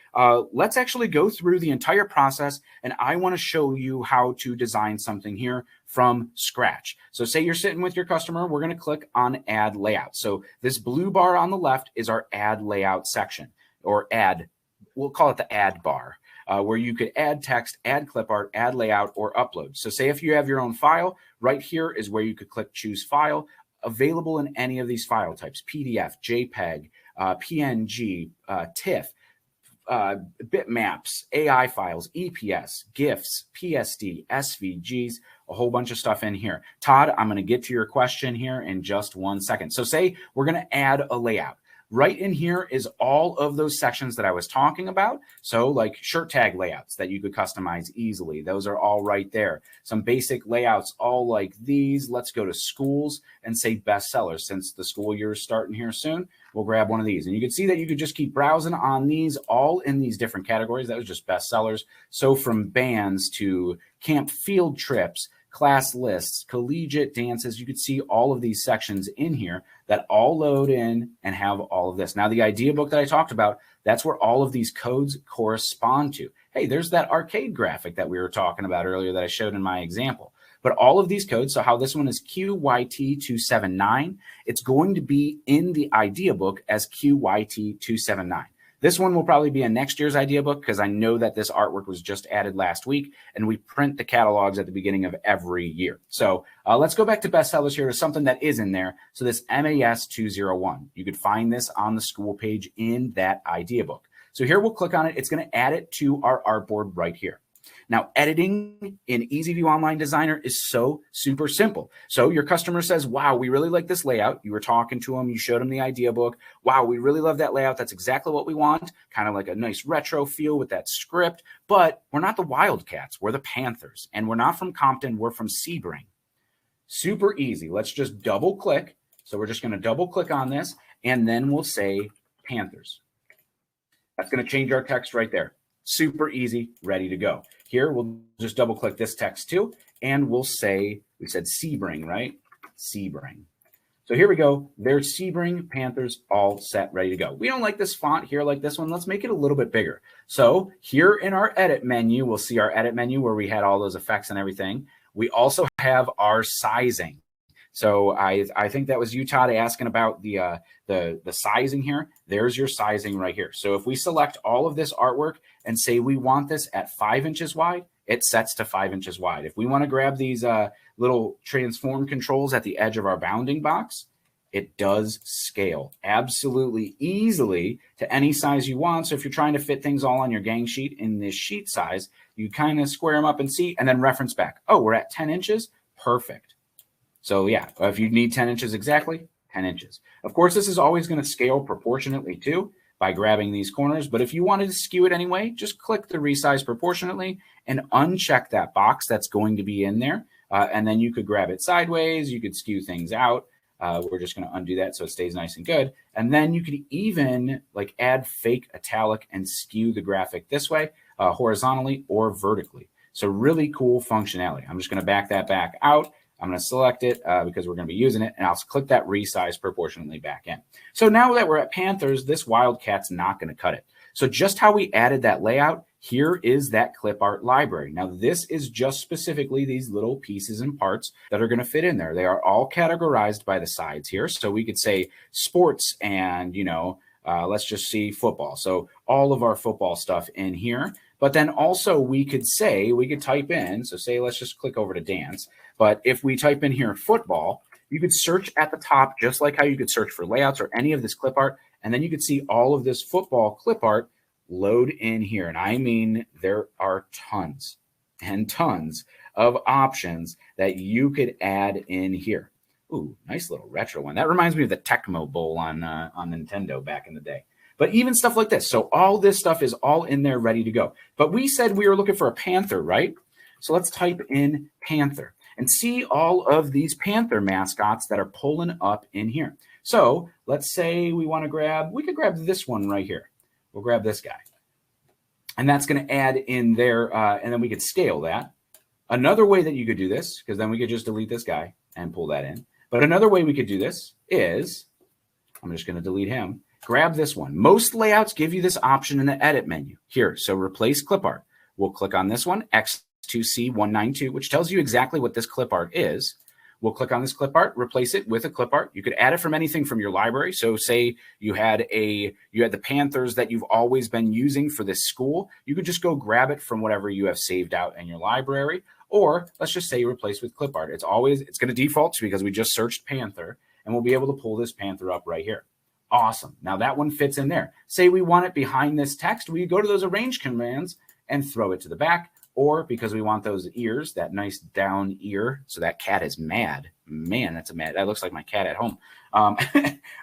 let's actually go through the entire process, and I want to show you how to design something here from scratch. So say you're sitting with your customer, we're going to click on add layout. So this blue bar on the left is our add layout section, or add, we'll call it the add bar. Where you could add text, add clip art, add layout, or upload. So say if you have your own file, right here is where you could click choose file, available in any of these file types: PDF, JPEG, PNG, TIFF, bitmaps, AI files, EPS, GIFs, PSD, SVGs, a whole bunch of stuff in here. Todd, I'm going to get to your question here in just 1 second. So say we're going to add a layout. Right in here is all of those sections that I was talking about. So like shirt tag layouts that you could customize easily. Those are all right there. Some basic layouts, all like these. Let's go to schools and say bestsellers. Since the school year is starting here soon, we'll grab one of these. And you can see that you could just keep browsing on these, all in these different categories. That was just bestsellers. So from bands to camp field trips, class lists, collegiate dances, you could see all of these sections in here that all load in and have all of this. Now, the idea book that I talked about, that's where all of these codes correspond to. Hey, there's that arcade graphic that we were talking about earlier that I showed in my example. But all of these codes, so how this one is QYT279, it's going to be in the idea book as QYT279. This one will probably be a next year's idea book because I know that this artwork was just added last week, and we print the catalogs at the beginning of every year. So let's go back to bestsellers here to something that is in there. So this MAS 201, you could find this on the school page in that idea book. So here we'll click on it. It's going to add it to our artboard right here. Now, editing in EasyView Online Designer is so super simple. So your customer says, wow, we really like this layout. You were talking to them. You showed them the idea book. Wow, we really love that layout. That's exactly what we want. Kind of like a nice retro feel with that script. But we're not the Wildcats. We're the Panthers. And we're not from Compton. We're from Sebring. Super easy. Let's just double click. So we're just going to double click on this. And then we'll say Panthers. That's going to change our text right there. Super easy, ready to go. Here, we'll just double click this text too, and we'll say, we said Sebring, right? Sebring. So here we go. There's Sebring Panthers all set, ready to go. We don't like this font here like this one. Let's make it a little bit bigger. So here in our edit menu, we'll see our edit menu where we had all those effects and everything. We also have our sizing. So I think that was you, Todd, asking about the sizing here. There's your sizing right here. So if we select all of this artwork and say we want this at 5 inches wide, it sets to 5 inches wide. If we want to grab these little transform controls at the edge of our bounding box, it does scale absolutely easily to any size you want. So if you're trying to fit things all on your gang sheet in this sheet size, you kind of square them up and see, and then reference back. Oh, we're at 10 inches. Perfect. So yeah, if you need 10 inches exactly, 10 inches. Of course, this is always going to scale proportionately too by grabbing these corners. But if you wanted to skew it anyway, just click the resize proportionately and uncheck that box that's going to be in there. And then you could grab it sideways. You could skew things out. We're just going to undo that so it stays nice and good. And then you could even like add fake italic and skew the graphic this way, horizontally or vertically. So really cool functionality. I'm just going to back that back out. I'm going to select it because we're going to be using it, and I'll click that resize proportionally back in. So now that we're at Panthers, this Wildcat's not going to cut it. So just how we added that layout, here is that clip art library. Now, this is just specifically these little pieces and parts that are going to fit in there. They are all categorized by the sides here. So we could say sports and, let's just see football. So all of our football stuff in here. But then also we could type in, so say, let's just click over to dance. But if we type in here football, you could search at the top, just like how you could search for layouts or any of this clip art. And then you could see all of this football clip art load in here. And I mean, there are tons and tons of options that you could add in here. Ooh, nice little retro one. That reminds me of the Tecmo Bowl on Nintendo back in the day. But even stuff like this. So all this stuff is all in there ready to go. But we said we were looking for a panther, right? So let's type in panther and see all of these panther mascots that are pulling up in here. So let's say we could grab this one right here. We'll grab this guy. And that's going to add in there, and then we could scale that. Another way that you could do this, because then we could just delete this guy and pull that in. But another way we could do this is, I'm just going to delete him. Grab this one. Most layouts give you this option in the edit menu here. So replace clip art. We'll click on this one, X2C192, which tells you exactly what this clip art is. We'll click on this clip art, replace it with a clip art. You could add it from anything from your library. So say you had the Panthers that you've always been using for this school. You could just go grab it from whatever you have saved out in your library. Or let's just say you replace with clip art. It's going to default to because we just searched Panther, and we'll be able to pull this Panther up right here. Awesome. Now that one fits in there. Say we want it behind this text. We go to those arrange commands and throw it to the back. Or because we want those ears, that nice down ear. So that cat is mad. Man, that looks like my cat at home.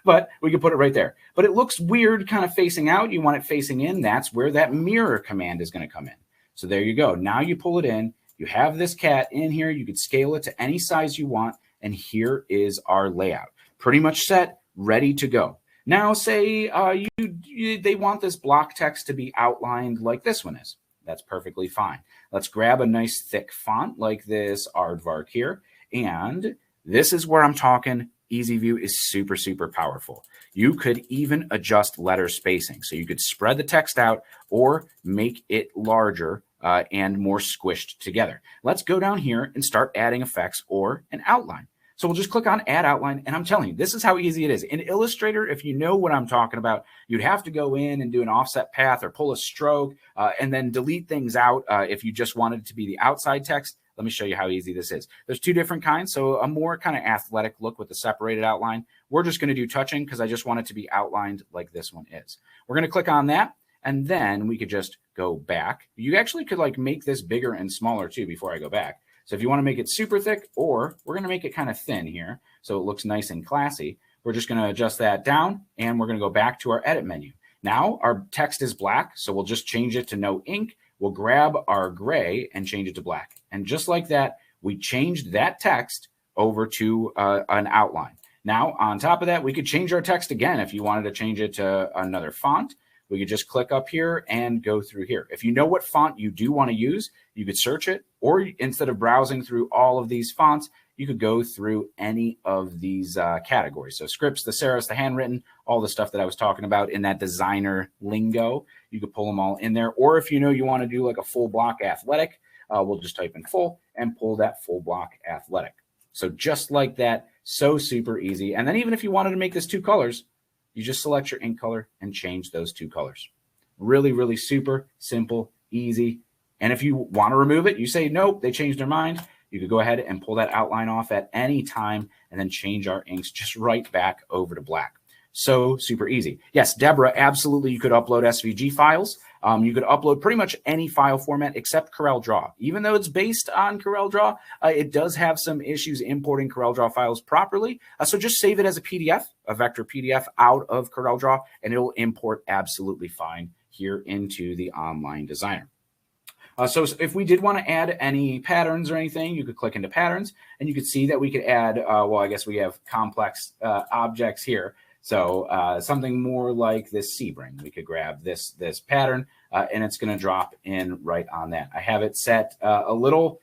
But we can put it right there. But it looks weird kind of facing out. You want it facing in. That's where that mirror command is going to come in. So there you go. Now you pull it in. You have this cat in here. You could scale it to any size you want. And here is our layout. Pretty much set, ready to go. Now say they want this block text to be outlined like this one is. That's perfectly fine. Let's grab a nice thick font like this aardvark here. And this is where I'm talking. EasyView is super, super powerful. You could even adjust letter spacing. So you could spread the text out or make it larger and more squished together. Let's go down here and start adding effects or an outline. So we'll just click on Add Outline, and I'm telling you, this is how easy it is. In Illustrator, if you know what I'm talking about, you'd have to go in and do an offset path or pull a stroke and then delete things out if you just wanted it to be the outside text. Let me show you how easy this is. There's two different kinds. So a more kind of athletic look with the separated outline. We're just going to do touching because I just want it to be outlined like this one is. We're going to click on that, and then we could just go back. You actually could like make this bigger and smaller too before I go back. So if you want to make it super thick, or we're going to make it kind of thin here so it looks nice and classy, we're just going to adjust that down, and we're going to go back to our edit menu. Now our text is black, so we'll just change it to no ink. We'll grab our gray and change it to black. And just like that, we changed that text over to an outline. Now, on top of that, we could change our text again if you wanted to change it to another font. We could just click up here and go through here. If you know what font you do want to use, you could search it, or instead of browsing through all of these fonts, you could go through any of these categories. So scripts, the serifs, the handwritten, all the stuff that I was talking about in that designer lingo, you could pull them all in there. Or if you know you want to do like a full block athletic, we'll just type in full and pull that full block athletic. So just like that, so super easy. And then even if you wanted to make this 2 colors, you just select your ink color and change those 2 colors. Really, really super simple, easy. And if you want to remove it, you say, nope, they changed their mind. You could go ahead and pull that outline off at any time and then change our inks just right back over to black. So super easy. Yes, Deborah, absolutely. You could upload SVG files. You could upload pretty much any file format except CorelDRAW. Even though it's based on CorelDRAW, it does have some issues importing CorelDRAW files properly. So just save it as a PDF, a vector PDF out of CorelDRAW, and it'll import absolutely fine here into the Online Designer. So if we did want to add any patterns or anything, you could click into patterns, and you could see that we could add, well, I guess we have complex objects here. So something more like this Sebring, we could grab this pattern, and it's going to drop in right on that. I have it set a little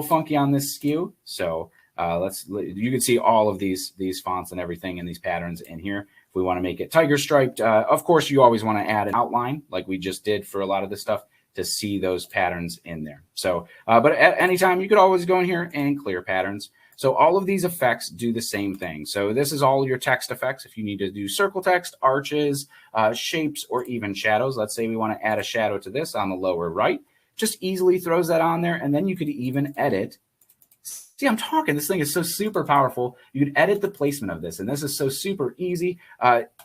funky on this skew, so you can see all of these fonts and everything and these patterns in here. If we want to make it tiger striped, of course, you always want to add an outline like we just did for a lot of this stuff to see those patterns in there. So, but at any time, you could always go in here and clear patterns. So all of these effects do the same thing. So this is all your text effects. If you need to do circle text, arches, shapes, or even shadows, let's say we want to add a shadow to this on the lower right, just easily throws that on there. And then you could even edit. See, I'm talking, this thing is so super powerful. You could edit the placement of this. And this is so super easy,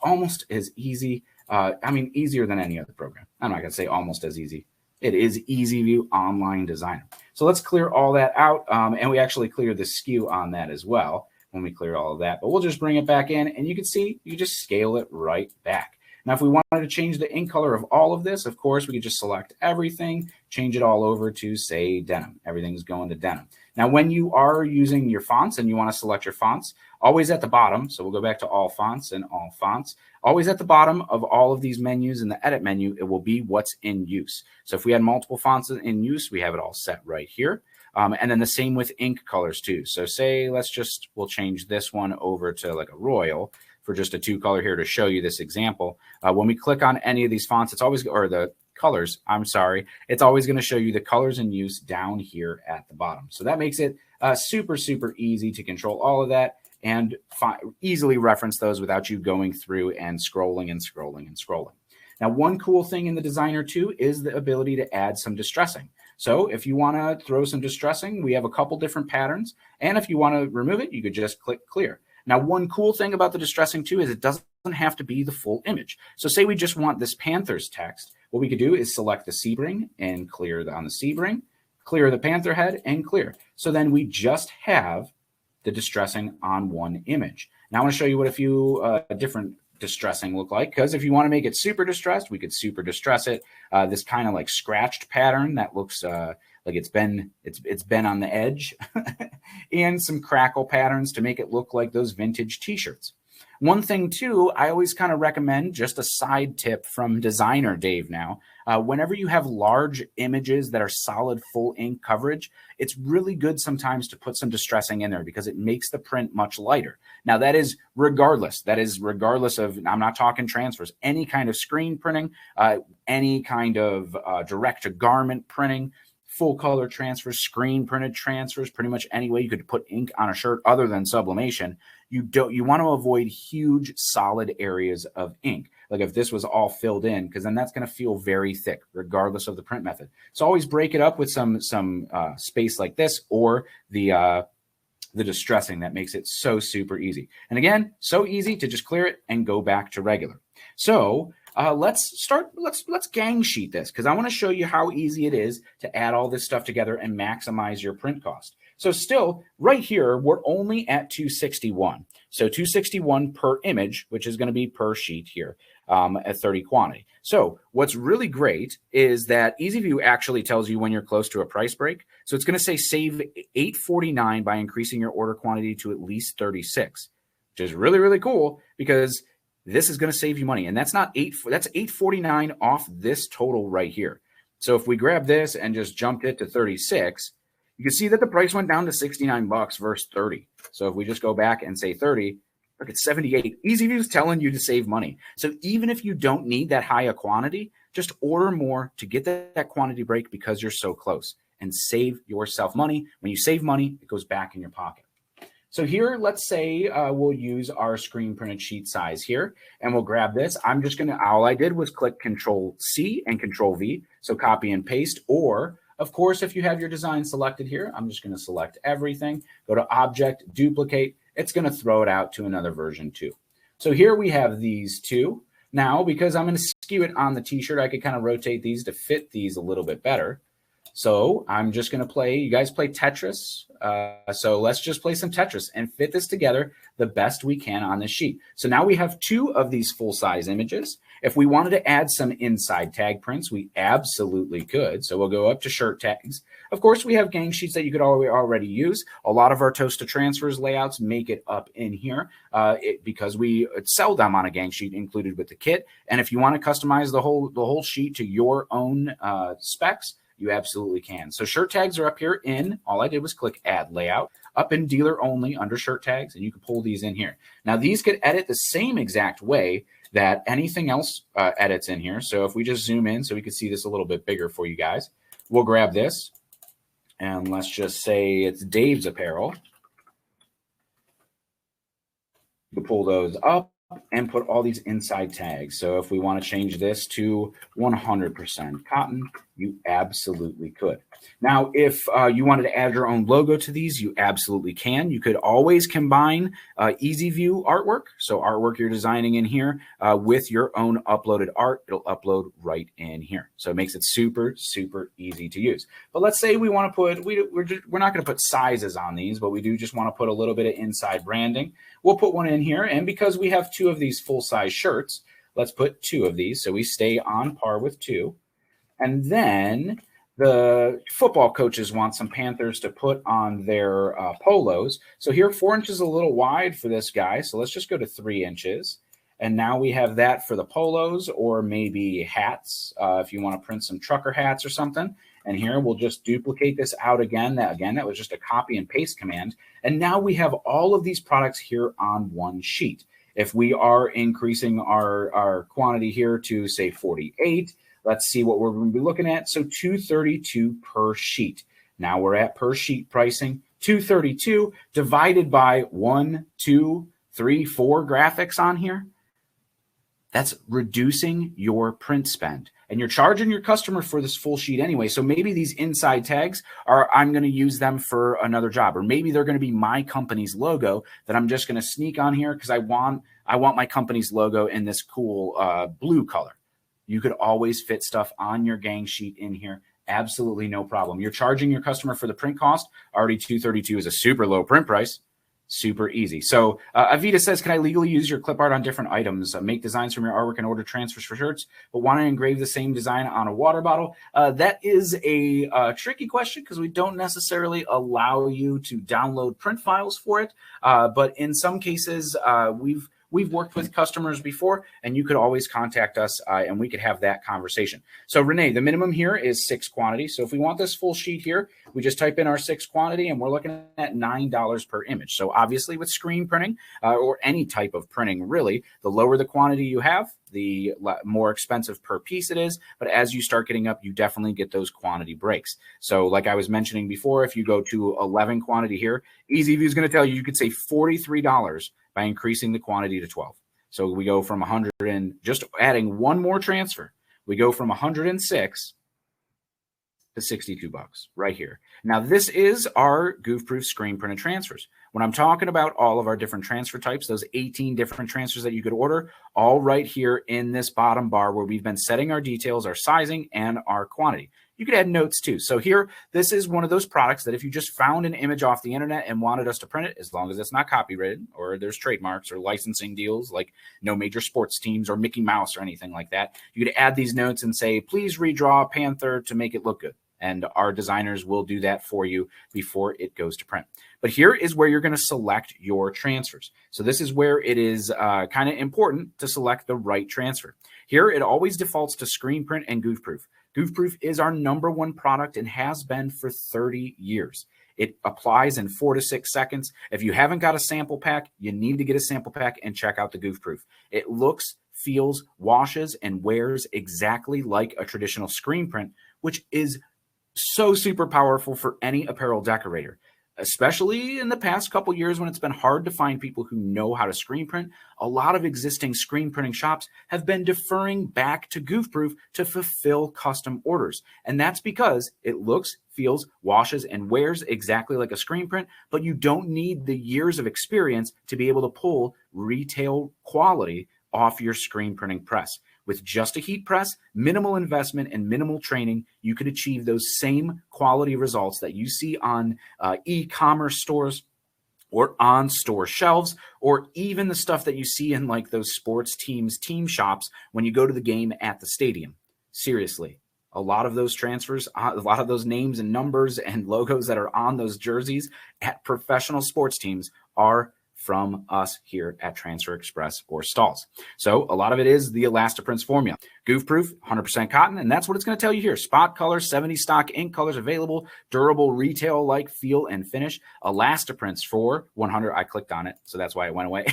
almost as easy. I mean, easier than any other program. I'm not going to say almost as easy. It is EasyView Online Designer. So let's clear all that out. And we actually clear the skew on that as well when we clear all of that. But we'll just bring it back in, and you can see you just scale it right back. Now, if we wanted to change the ink color of all of this, of course, we could just select everything, change it all over to, say, denim. Everything's going to denim. Now, when you are using your fonts and you want to select your fonts, always at the bottom, so we'll go back to all fonts and all fonts, always at the bottom of all of these menus in the edit menu, it will be what's in use. So if we had multiple fonts in use, we have it all set right here. And then the same with ink colors too. So say, we'll change this one over to like a royal for just a 2 color here to show you this example. When we click on any of these fonts, it's always, or the colors, I'm sorry, it's always going to show you the colors in use down here at the bottom. So that makes it super, super easy to control all of that and easily reference those without you going through and scrolling and scrolling and scrolling. Now, one cool thing in the designer too is the ability to add some distressing. So if you want to throw some distressing, we have a couple different patterns. And if you want to remove it, you could just click clear. Now, one cool thing about the distressing too is it doesn't have to be the full image. So say we just want this Panther's text. What we could do is select the Sebring and clear on the Sebring, clear the Panther head and clear. So then we just have the distressing on one image. Now I want to show you what a few different distressing look like, because if you want to make it super distressed, we could super distress it. This kind of like scratched pattern that looks like it's been on the edge, and some crackle patterns to make it look like those vintage t-shirts. One thing too, I always kind of recommend, just a side tip from designer Dave now, whenever you have large images that are solid full ink coverage, it's really good sometimes to put some distressing in there because it makes the print much lighter. Now that is regardless of, I'm not talking transfers, any kind of screen printing, any kind of direct to garment printing. full color transfers, screen printed transfers, pretty much any way you could put ink on a shirt other than sublimation. You want to avoid huge solid areas of ink. Like if this was all filled in, because then that's going to feel very thick regardless of the print method. So always break it up with some space like this, or the distressing that makes it so super easy. And again, so easy to just clear it and go back to regular. So let's gang sheet this, because I want to show you how easy it is to add all this stuff together and maximize your print cost. So still right here, we're only at 261. So 261 per image, which is going to be per sheet here at 30 quantity. So what's really great is that EasyView actually tells you when you're close to a price break. So it's going to say save $8.49 by increasing your order quantity to at least 36, which is really, really cool, because this is going to save you money. And that's not that's $8.49 off this total right here. So if we grab this and just jumped it to 36, you can see that the price went down to 69 bucks versus 30. So if we just go back and say 30, look at 78. EasyView is telling you to save money. So even if you don't need that high a quantity, just order more to get that quantity break, because you're so close, and save yourself money. When you save money, it goes back in your pocket. So here, let's say we'll use our screen printed sheet size here, and we'll grab this. I'm just going to, all I did was click Control C and Control V. So copy and paste, or of course, if you have your design selected here, I'm just going to select everything, go to Object, Duplicate. It's going to throw it out to another version too. So here we have these two. Now, because I'm going to skew it on the t-shirt, I could kind of rotate these to fit these a little bit better. So I'm just going to play, you guys play Tetris. So let's just play some Tetris and fit this together the best we can on this sheet. So now we have two of these full-size images. If we wanted to add some inside tag prints, we absolutely could. So we'll go up to shirt tags. Of course, we have gang sheets that you could already use. A lot of our Toast to Transfers layouts make it up in here because we sell them on a gang sheet included with the kit. And if you want to customize the whole sheet to your own specs, you absolutely can. So shirt tags are up here in, all I did was click Add Layout, up in Dealer Only under Shirt Tags, and you can pull these in here. Now, these could edit the same exact way that anything else edits in here. So if we just zoom in so we can see this a little bit bigger for you guys, we'll grab this, and let's just say it's Dave's Apparel. You pull those up and put all these inside tags. So if we want to change this to 100% cotton, you absolutely could. Now, if you wanted to add your own logo to these, you absolutely can. You could always combine EasyView artwork, so artwork you're designing in here, with your own uploaded art. It'll upload right in here. So it makes it super, super easy to use. But let's say we want to put, we're not going to put sizes on these, but we do just want to put a little bit of inside branding. We'll put one in here. And because we have two of these full-size shirts, let's put two of these. So we stay on par with two. And then the football coaches want some Panthers to put on their polos. So here, 4 inches a little wide for this guy. So let's just go to 3 inches. And now we have that for the polos, or maybe hats, if you want to print some trucker hats or something. And here we'll just duplicate this out again. That was just a copy and paste command. And now we have all of these products here on one sheet. If we are increasing our quantity here to, say, 48, let's see what we're going to be looking at. So $232 per sheet. Now we're at per sheet pricing. $232 divided by 1, 2, 3, 4 graphics on here. That's reducing your print spend. And you're charging your customer for this full sheet anyway. So maybe these inside tags I'm going to use them for another job. Or maybe they're going to be my company's logo that I'm just going to sneak on here because I want my company's logo in this cool blue color. You could always fit stuff on your gang sheet in here. Absolutely no problem. You're charging your customer for the print cost. Already $232 is a super low print price. Super easy. So Avita says, can I legally use your clip art on different items? Make designs from your artwork and order transfers for shirts, but want to engrave the same design on a water bottle? That is a tricky question because we don't necessarily allow you to download print files for it. But in some cases, we've we've worked with customers before, and you could always contact us and we could have that conversation. So Renee, the minimum here is 6 quantities. So if we want this full sheet here, we just type in our 6 quantity and we're looking at $9 per image. So obviously with screen printing or any type of printing, really, the lower the quantity you have, the more expensive per piece it is. But as you start getting up, you definitely get those quantity breaks. So like I was mentioning before, if you go to 11 quantity here, EasyView is going to tell you could save $43 by increasing the quantity to 12. So we go from 100 and just adding one more transfer, we go from 106 to $62 right here. Now, this is our goof-proof screen printed transfers. When I'm talking about all of our different transfer types, those 18 different transfers that you could order, all right here in this bottom bar where we've been setting our details, our sizing, and our quantity. You could add notes too. So here, this is one of those products that if you just found an image off the internet and wanted us to print it, as long as it's not copyrighted or there's trademarks or licensing deals like no major sports teams or Mickey Mouse or anything like that, you could add these notes and say, please redraw a panther to make it look good. And our designers will do that for you before it goes to print. But here is where you're going to select your transfers. So this is where it is kind of important to select the right transfer. Here, it always defaults to screen print and goof-proof. Goof-proof is our #1 product and has been for 30 years. It applies in 4 to 6 seconds. If you haven't got a sample pack, you need to get a sample pack and check out the goof-proof. It looks, feels, washes, and wears exactly like a traditional screen print, which is so super powerful for any apparel decorator, especially in the past couple years when it's been hard to find people who know how to screen print. A lot of existing screen printing shops have been deferring back to goof-proof to fulfill custom orders. And that's because it looks, feels, washes, and wears exactly like a screen print, but you don't need the years of experience to be able to pull retail quality off your screen printing press. With just a heat press, minimal investment, and minimal training, you could achieve those same quality results that you see on e-commerce stores or on store shelves, or even the stuff that you see in like those sports teams, team shops when you go to the game at the stadium. Seriously, a lot of those transfers, a lot of those names and numbers and logos that are on those jerseys at professional sports teams are from us here at Transfer Express or Stalls. So a lot of it is the Elastiprints formula. Goof-proof, 100% cotton, and that's what it's going to tell you here. Spot color, 70 stock ink colors available, durable, retail-like feel and finish. Elastiprints for 100. I clicked on it, so that's why it went away.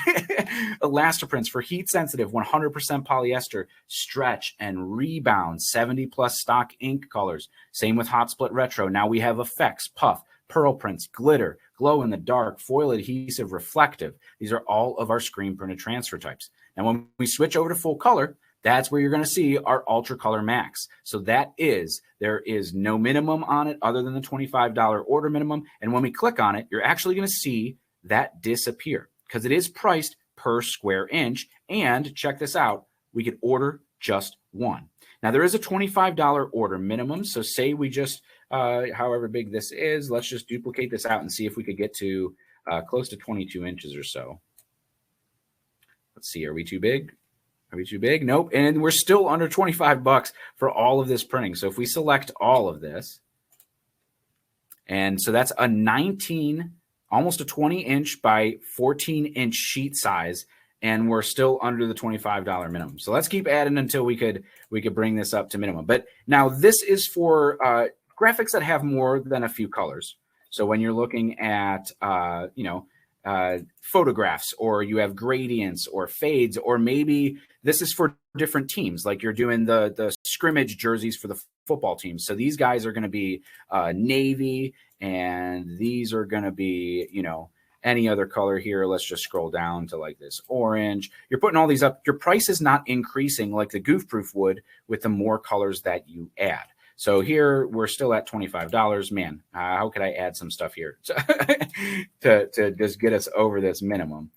Elastiprints for heat-sensitive, 100% polyester, stretch and rebound, 70-plus stock ink colors. Same with Hot Split Retro. Now we have effects, puff, pearl prints, glitter, glow in the dark, foil adhesive, reflective. These are all of our screen printed transfer types. And when we switch over to full color, that's where you're going to see our Ultra Color Max. So there is no minimum on it other than the $25 order minimum. And when we click on it, you're actually going to see that disappear because it is priced per square inch. And check this out, we could order just one. Now there is a $25 order minimum. So say we just, however big this is, let's just duplicate this out and see if we could get to close to 22 inches or so. Let's see, are we too big? Are we too big? Nope. And we're still under $25 for all of this printing. So if we select all of this, and so that's a 19, almost a 20-inch by 14-inch sheet size, and we're still under the $25 minimum. So let's keep adding until we could bring this up to minimum. But now this is for graphics that have more than a few colors. So when you're looking at, photographs, or you have gradients or fades, or maybe this is for different teams, like you're doing the scrimmage jerseys for the football team. So these guys are going to be navy, and these are going to be, any other color here. Let's just scroll down to like this orange. You're putting all these up. Your price is not increasing like the goof-proof would with the more colors that you add. So here we're still at $25. Man, how could I add some stuff here to just get us over this minimum?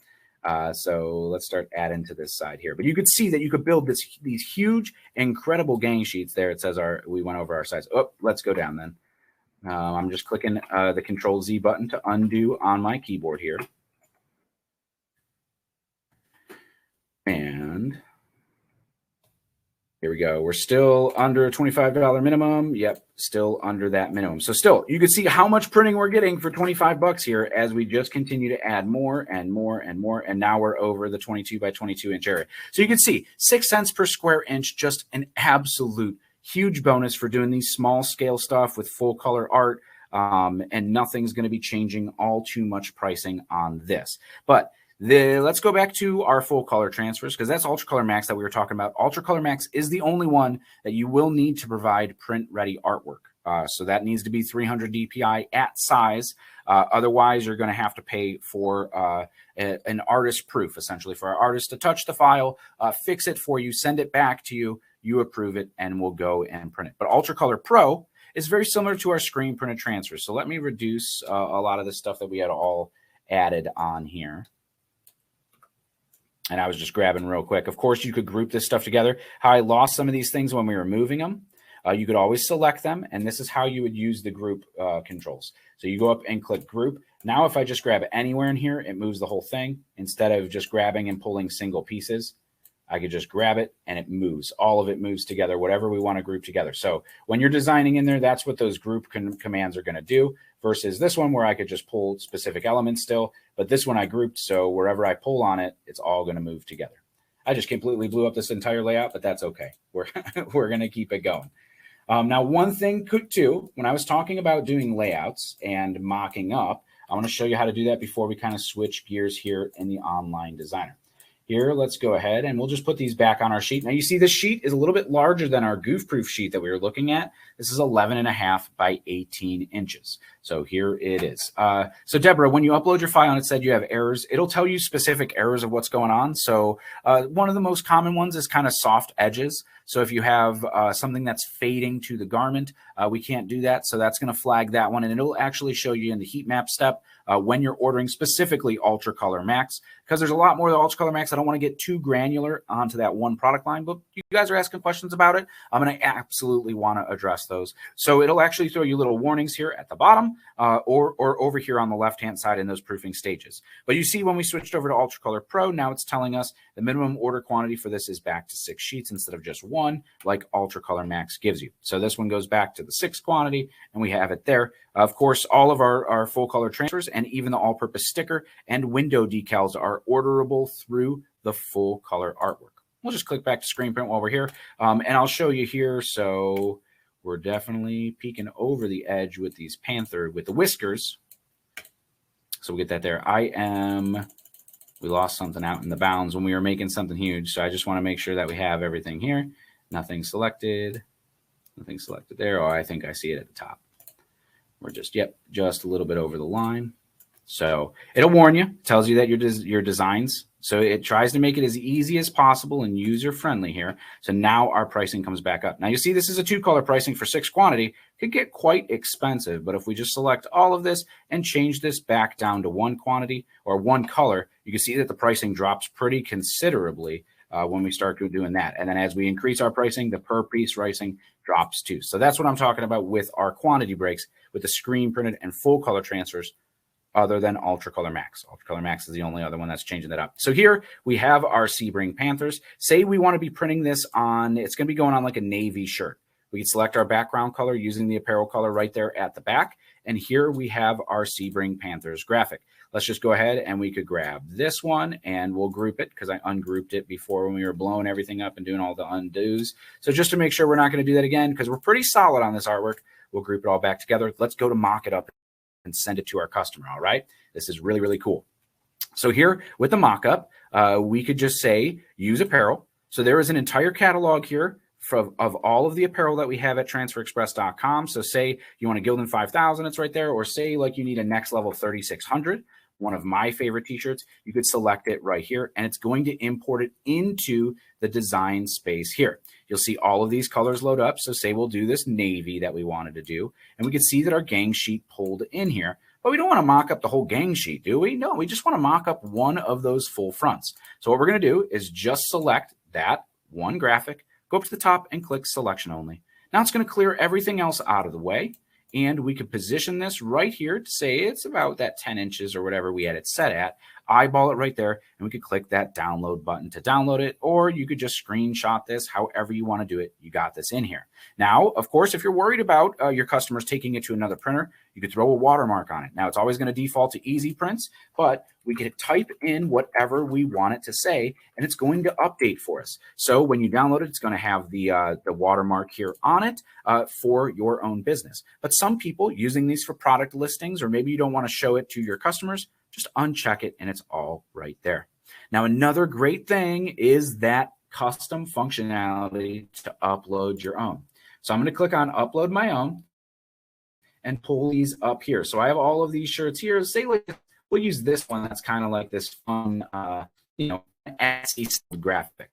So let's start adding to this side here. But you could see that you could build these huge, incredible gang sheets there. It says we went over our size. Oh, let's go down then. I'm just clicking the Control-Z button to undo on my keyboard here. And Here we go. We're still under a $25 minimum. Yep, still under that minimum. So still, you can see how much printing we're getting for 25 bucks here as we just continue to add more and more and more. And now we're over the 22 by 22 inch area. So you can see 6 cents per square inch, just an absolute huge bonus for doing these small scale stuff with full color art. And nothing's going to be changing all too much pricing on this. But let's go back to our full color transfers, because that's Ultra Color Max that we were talking about. Ultra Color Max is the only one that you will need to provide print ready artwork. So that needs to be 300 DPI at size. Otherwise, you're going to have to pay for an artist proof, essentially, for our artist to touch the file, fix it for you, send it back to you, you approve it, and we'll go and print it. But Ultra Color Pro is very similar to our screen printed transfers. So let me reduce a lot of the stuff that we had all added on here. And I was just grabbing real quick. Of course, you could group this stuff together. How I lost some of these things when we were moving them, you could always select them. And this is how you would use the group controls. So you go up and click group. Now, if I just grab anywhere in here, it moves the whole thing. Instead of just grabbing and pulling single pieces, I could just grab it and it moves. All of it moves together, whatever we want to group together. So when you're designing in there, that's what those group commands are going to do, versus this one where I could just pull specific elements still. But this one I grouped, so wherever I pull on it, it's all going to move together. I just completely blew up this entire layout, but that's okay. We're going to keep it going. Now, one thing too, when I was talking about doing layouts and mocking up, I want to show you how to do that before we kind of switch gears here in the Online Designer. Here, let's go ahead and we'll just put these back on our sheet. Now you see this sheet is a little bit larger than our goof-proof sheet that we were looking at. This is 11.5 by 18 inches. So here it is. So Deborah, when you upload your file and it said you have errors, it'll tell you specific errors of what's going on. So one of the most common ones is kind of soft edges. So if you have something that's fading to the garment, we can't do that. So that's going to flag that one. And it'll actually show you in the heat map step when you're ordering specifically Ultra Color Max, because there's a lot more of the Ultra Color Max. I don't want to get too granular onto that one product line, but you guys are asking questions about it. I'm going to absolutely want to address those. So it'll actually throw you little warnings here at the bottom or over here on the left-hand side in those proofing stages. But you see when we switched over to Ultra Color Pro, now it's telling us the minimum order quantity for this is back to 6 sheets instead of just 1, like Ultra Color Max gives you. So this one goes back to the 6 quantity, and we have it there. Of course, all of our full color transfers and even the all-purpose sticker and window decals are orderable through the full color artwork. We'll just click back to screen print while we're here, and I'll show you here. So we're definitely peeking over the edge with these panther with the whiskers. So we'll get that there. We lost something out in the bounds when we were making something huge. So I just want to make sure that we have everything here. Nothing selected. Nothing selected there. Oh, I think I see it at the top. We're just, yep, just a little bit over the line. So it'll warn you, tells you that your designs. So it tries to make it as easy as possible and user-friendly here. So now our pricing comes back up. Now you see this is a 2-color pricing for 6 quantity. Could get quite expensive, but if we just select all of this and change this back down to 1 quantity or 1 color, you can see that the pricing drops pretty considerably when we start doing that. And then as we increase our pricing, the per piece pricing drops too. So that's what I'm talking about with our quantity breaks with the screen printed and full color transfers, other than Ultra Color Max. Ultra Color Max is the only other one that's changing that up. So here we have our Sebring Panthers. Say we want to be printing this on, it's going to be going on like a navy shirt. We can select our background color using the apparel color right there at the back. And here we have our Sebring Panthers graphic. Let's just go ahead and we could grab this one and we'll group it because I ungrouped it before when we were blowing everything up and doing all the undos. So just to make sure we're not going to do that again, because we're pretty solid on this artwork, we'll group it all back together. Let's go to mock it up and send it to our customer. All right. This is really, really cool. So here with the mock-up, we could just say use apparel. So there is an entire catalog here of all of the apparel that we have at transferexpress.com. So say you want a Gildan 5000, it's right there. Or say like you need a next level 3600, one of my favorite t-shirts, you could select it right here and it's going to import it into the design space here. You'll see all of these colors load up. So say we'll do this navy that we wanted to do, and we can see that our gang sheet pulled in here, but we don't want to mock up the whole gang sheet, do we? No, we just want to mock up one of those full fronts. So what we're going to do is just select that one graphic, go up to the top and click selection only. Now it's going to clear everything else out of the way. And we could position this right here to say it's about that 10 inches or whatever we had it set at eyeball it right there, and we could click that download button to download it, or you could just screenshot this however you want to do it. You got this in here. Now, of course, if you're worried about your customers taking it to another printer, you could throw a watermark on it. Now, it's always going to default to easy prints, but we could type in whatever we want it to say, and it's going to update for us. So when you download it, it's going to have the watermark here on it for your own business. But some people using these for product listings, or maybe you don't want to show it to your customers, just uncheck it and it's all right there. Now, another great thing is that custom functionality to upload your own. So I'm going to click on upload my own and pull these up here. So I have all of these shirts here. Say like we'll use this one that's kind of like this fun, Etsy graphic.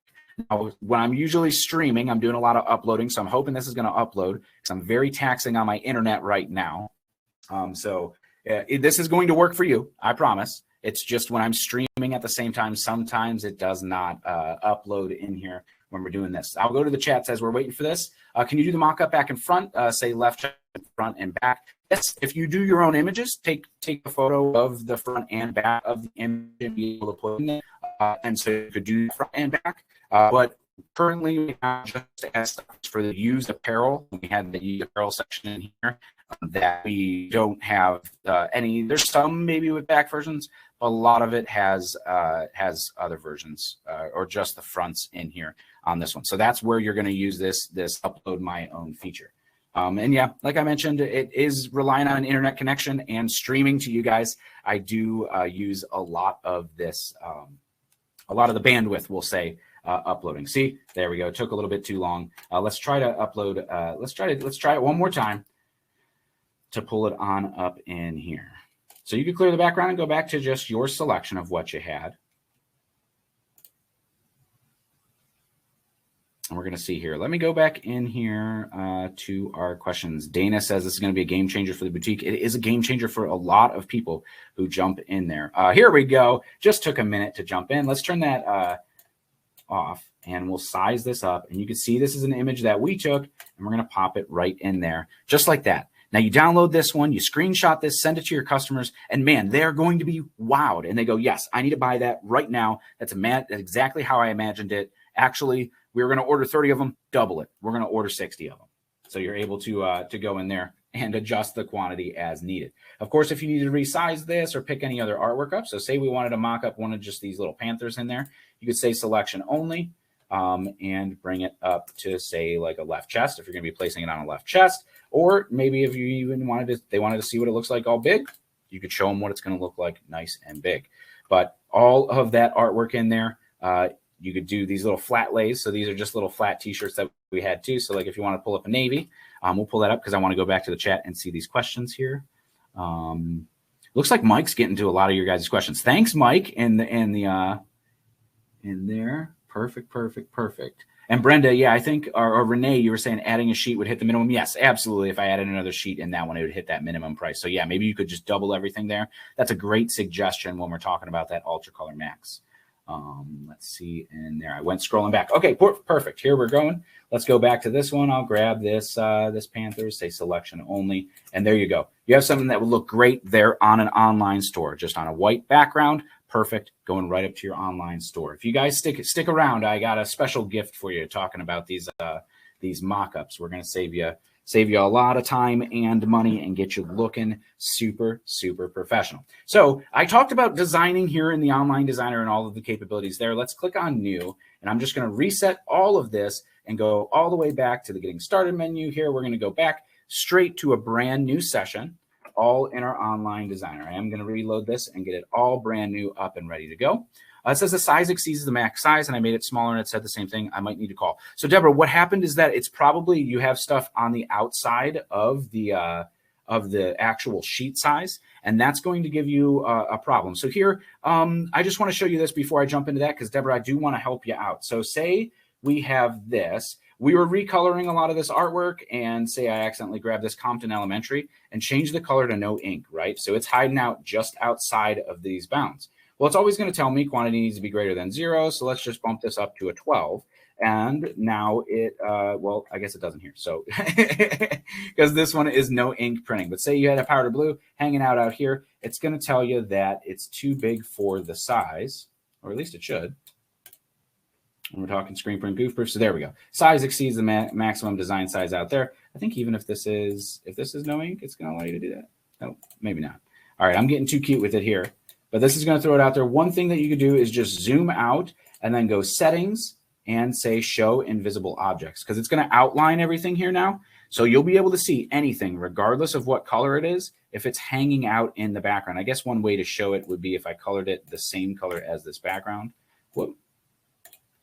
Now, when I'm usually streaming, I'm doing a lot of uploading, so I'm hoping this is going to upload because I'm very taxing on my internet right now. This is going to work for you, I promise. It's just when I'm streaming at the same time, sometimes it does not upload in here when we're doing this. I'll go to the chat, says we're waiting for this. Can you do the mock-up back and front? Say left, front, and back. Yes, if you do your own images, take a photo of the front and back of the image and be able to put in there. And so you could do front and back. But currently, we have just as for the used apparel. We had the used apparel section in here that we don't have any. There's some maybe with back versions, but a lot of it has other versions or just the fronts in here on this one. So that's where you're going to use this upload my own feature. And yeah, like I mentioned, it is relying on an internet connection and streaming to you guys. I do use a lot of this, a lot of the bandwidth, we'll say, uploading. See, there we go. It took a little bit too long. Let's try to upload. Let's try it one more time to pull it on up in here. So you can clear the background and go back to just your selection of what you had. And we're going to see here. Let me go back in here to our questions. Dana says this is going to be a game changer for the boutique. It is a game changer for a lot of people who jump in there. Here we go. Just took a minute to jump in. Let's turn that off and we'll size this up. And you can see this is an image that we took and we're going to pop it right in there just like that. Now you download this one, you screenshot this, send it to your customers, and man, they're going to be wowed. And they go, yes, I need to buy that right now. That's exactly how I imagined it. Actually, we were going to order 30 of them, double it. We're going to order 60 of them. So you're able to go in there and adjust the quantity as needed. Of course, if you need to resize this or pick any other artwork up, so say we wanted to mock up one of just these little panthers in there, you could say selection only and bring it up to say like a left chest if you're going to be placing it on a left chest. Or maybe if you even they wanted to see what it looks like all big, you could show them what it's going to look like nice and big. But all of that artwork in there, you could do these little flat lays. So these are just little flat t-shirts that we had too. So like if you want to pull up a navy, we'll pull that up because I want to go back to the chat and see these questions here. Looks like Mike's getting to a lot of your guys' questions. Thanks, Mike, in there. Perfect. And Brenda, yeah, I think, or Renee, you were saying adding a sheet would hit the minimum. Yes, absolutely. If I added another sheet in that one, it would hit that minimum price. So yeah, maybe you could just double everything there. That's a great suggestion when we're talking about that Ultra Color Max. Let's see in there. I went scrolling back. Okay, perfect. Here we're going. Let's go back to this one. I'll grab this Panthers, say selection only, and there you go. You have something that will look great there on an online store, just on a white background. Perfect, going right up to your online store. If you guys stick around, I got a special gift for you talking about these mock-ups. We're going to save you a lot of time and money and get you looking super professional. So I talked about designing here in the Online Designer and all of the capabilities there. Let's click on New, and I'm just going to reset all of this and go all the way back to the Getting Started menu here. We're going to go back straight to a brand new session, all in our Online Designer. I am going to reload this and get it all brand new up and ready to go. It says the size exceeds the max size, and I made it smaller, and it said the same thing. I might need to call. So, Deborah, what happened is that it's probably you have stuff on the outside of the actual sheet size, and that's going to give you a problem. So here, I just want to show you this before I jump into that because, Deborah, I do want to help you out. So say we have this. We were recoloring a lot of this artwork, and say I accidentally grabbed this Compton Elementary and changed the color to no ink, right? So it's hiding out just outside of these bounds. Well, it's always going to tell me quantity needs to be greater than 0. So let's just bump this up to a 12. And now it, well, I guess it doesn't here. So, because this one is no ink printing. But say you had a powder blue hanging out here, it's going to tell you that it's too big for the size, or at least it should. And we're talking screen print goof proof. So there we go. Size exceeds the maximum design size out there. I think even if this is no ink, it's going to allow you to do that. No, maybe not. All right, I'm getting too cute with it here. But this is going to throw it out there. One thing that you could do is just zoom out and then go settings and say show invisible objects, because it's going to outline everything here now. So you'll be able to see anything regardless of what color it is if it's hanging out in the background. I guess one way to show it would be if I colored it the same color as this background. Whoa.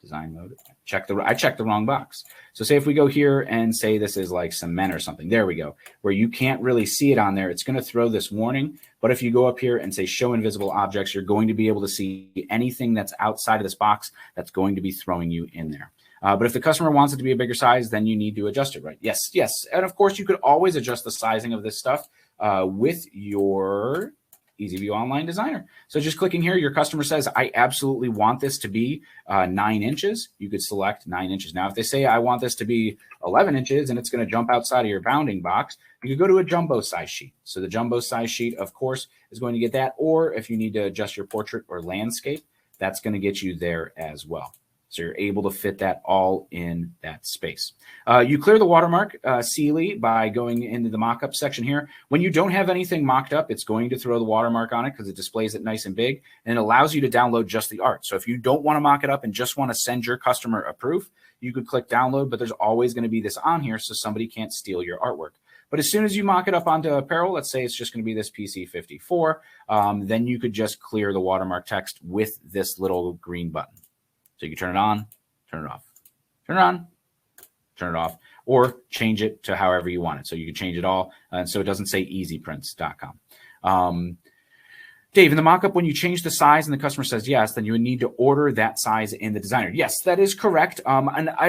Design mode. I checked the wrong box. So say if we go here and say this is like cement or something, there we go, where you can't really see it on there, it's going to throw this warning. But if you go up here and say show invisible objects, you're going to be able to see anything that's outside of this box that's going to be throwing you in there. But if the customer wants it to be a bigger size, then you need to adjust it, right? Yes, yes. And of course, you could always adjust the sizing of this stuff with your EasyView Online Designer. So just clicking here, your customer says, I absolutely want this to be 9 inches. You could select 9 inches. Now, if they say I want this to be 11 inches and it's going to jump outside of your bounding box, you could go to a jumbo size sheet. So the jumbo size sheet, of course, is going to get that. Or if you need to adjust your portrait or landscape, that's going to get you there as well. So you're able to fit that all in that space. You clear the watermark Sealy by going into the mockup section here. When you don't have anything mocked up, it's going to throw the watermark on it because it displays it nice and big, and it allows you to download just the art. So if you don't want to mock it up and just want to send your customer a proof, you could click download, but there's always going to be this on here so somebody can't steal your artwork. But as soon as you mock it up onto apparel, let's say it's just going to be this PC54, then you could just clear the watermark text with this little green button. So you can turn it on, turn it off, turn it on, turn it off, or change it to however you want it. So you can change it all. And so it doesn't say easyprints.com. Dave, in the mockup, when you change the size and the customer says yes, then you would need to order that size in the designer. Yes, that is correct.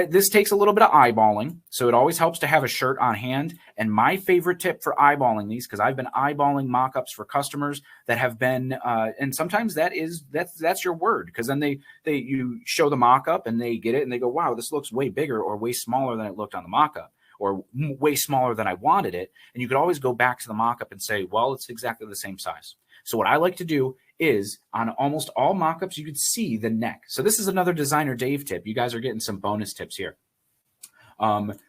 This takes a little bit of eyeballing. So it always helps to have a shirt on hand. And my favorite tip for eyeballing these, because I've been eyeballing mockups for customers that have been, and sometimes that's your word, because then you show the mockup and they get it and they go, wow, this looks way bigger or way smaller than it looked on the mockup, or way smaller than I wanted it. And you could always go back to the mockup and say, well, it's exactly the same size. So what I like to do is on almost all mockups, you could see the neck. So this is another Designer Dave tip. You guys are getting some bonus tips here.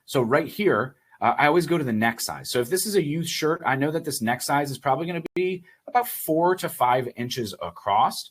So right here, I always go to the neck size. So if this is a youth shirt, I know that this neck size is probably going to be about 4 to 5 inches across,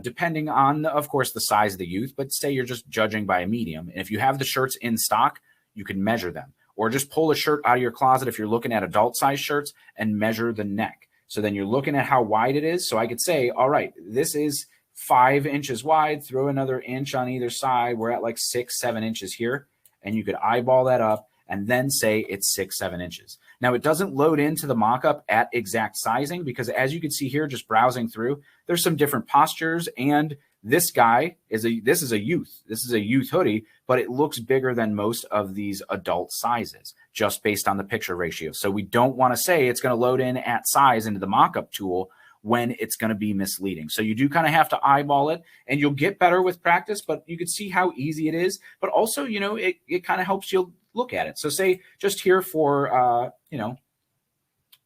depending on, of course, the size of the youth. But say you're just judging by a medium. And if you have the shirts in stock, you can measure them. Or just pull a shirt out of your closet if you're looking at adult size shirts and measure the neck. So then you're looking at how wide it is. So I could say, all right, this is 5 inches wide, throw another inch on either side. We're at like 6, 7 inches here. And you could eyeball that up and then say it's 6, 7 inches. Now it doesn't load into the mockup at exact sizing because as you can see here, just browsing through, there's some different postures, and this guy is this is a youth hoodie, but it looks bigger than most of these adult sizes just based on the picture ratio. So we don't want to say it's going to load in at size into the mockup tool when it's going to be misleading. So you do kind of have to eyeball it, and you'll get better with practice, but you can see how easy it is. But also, you know, it kind of helps you look at it. So say just here for, you know,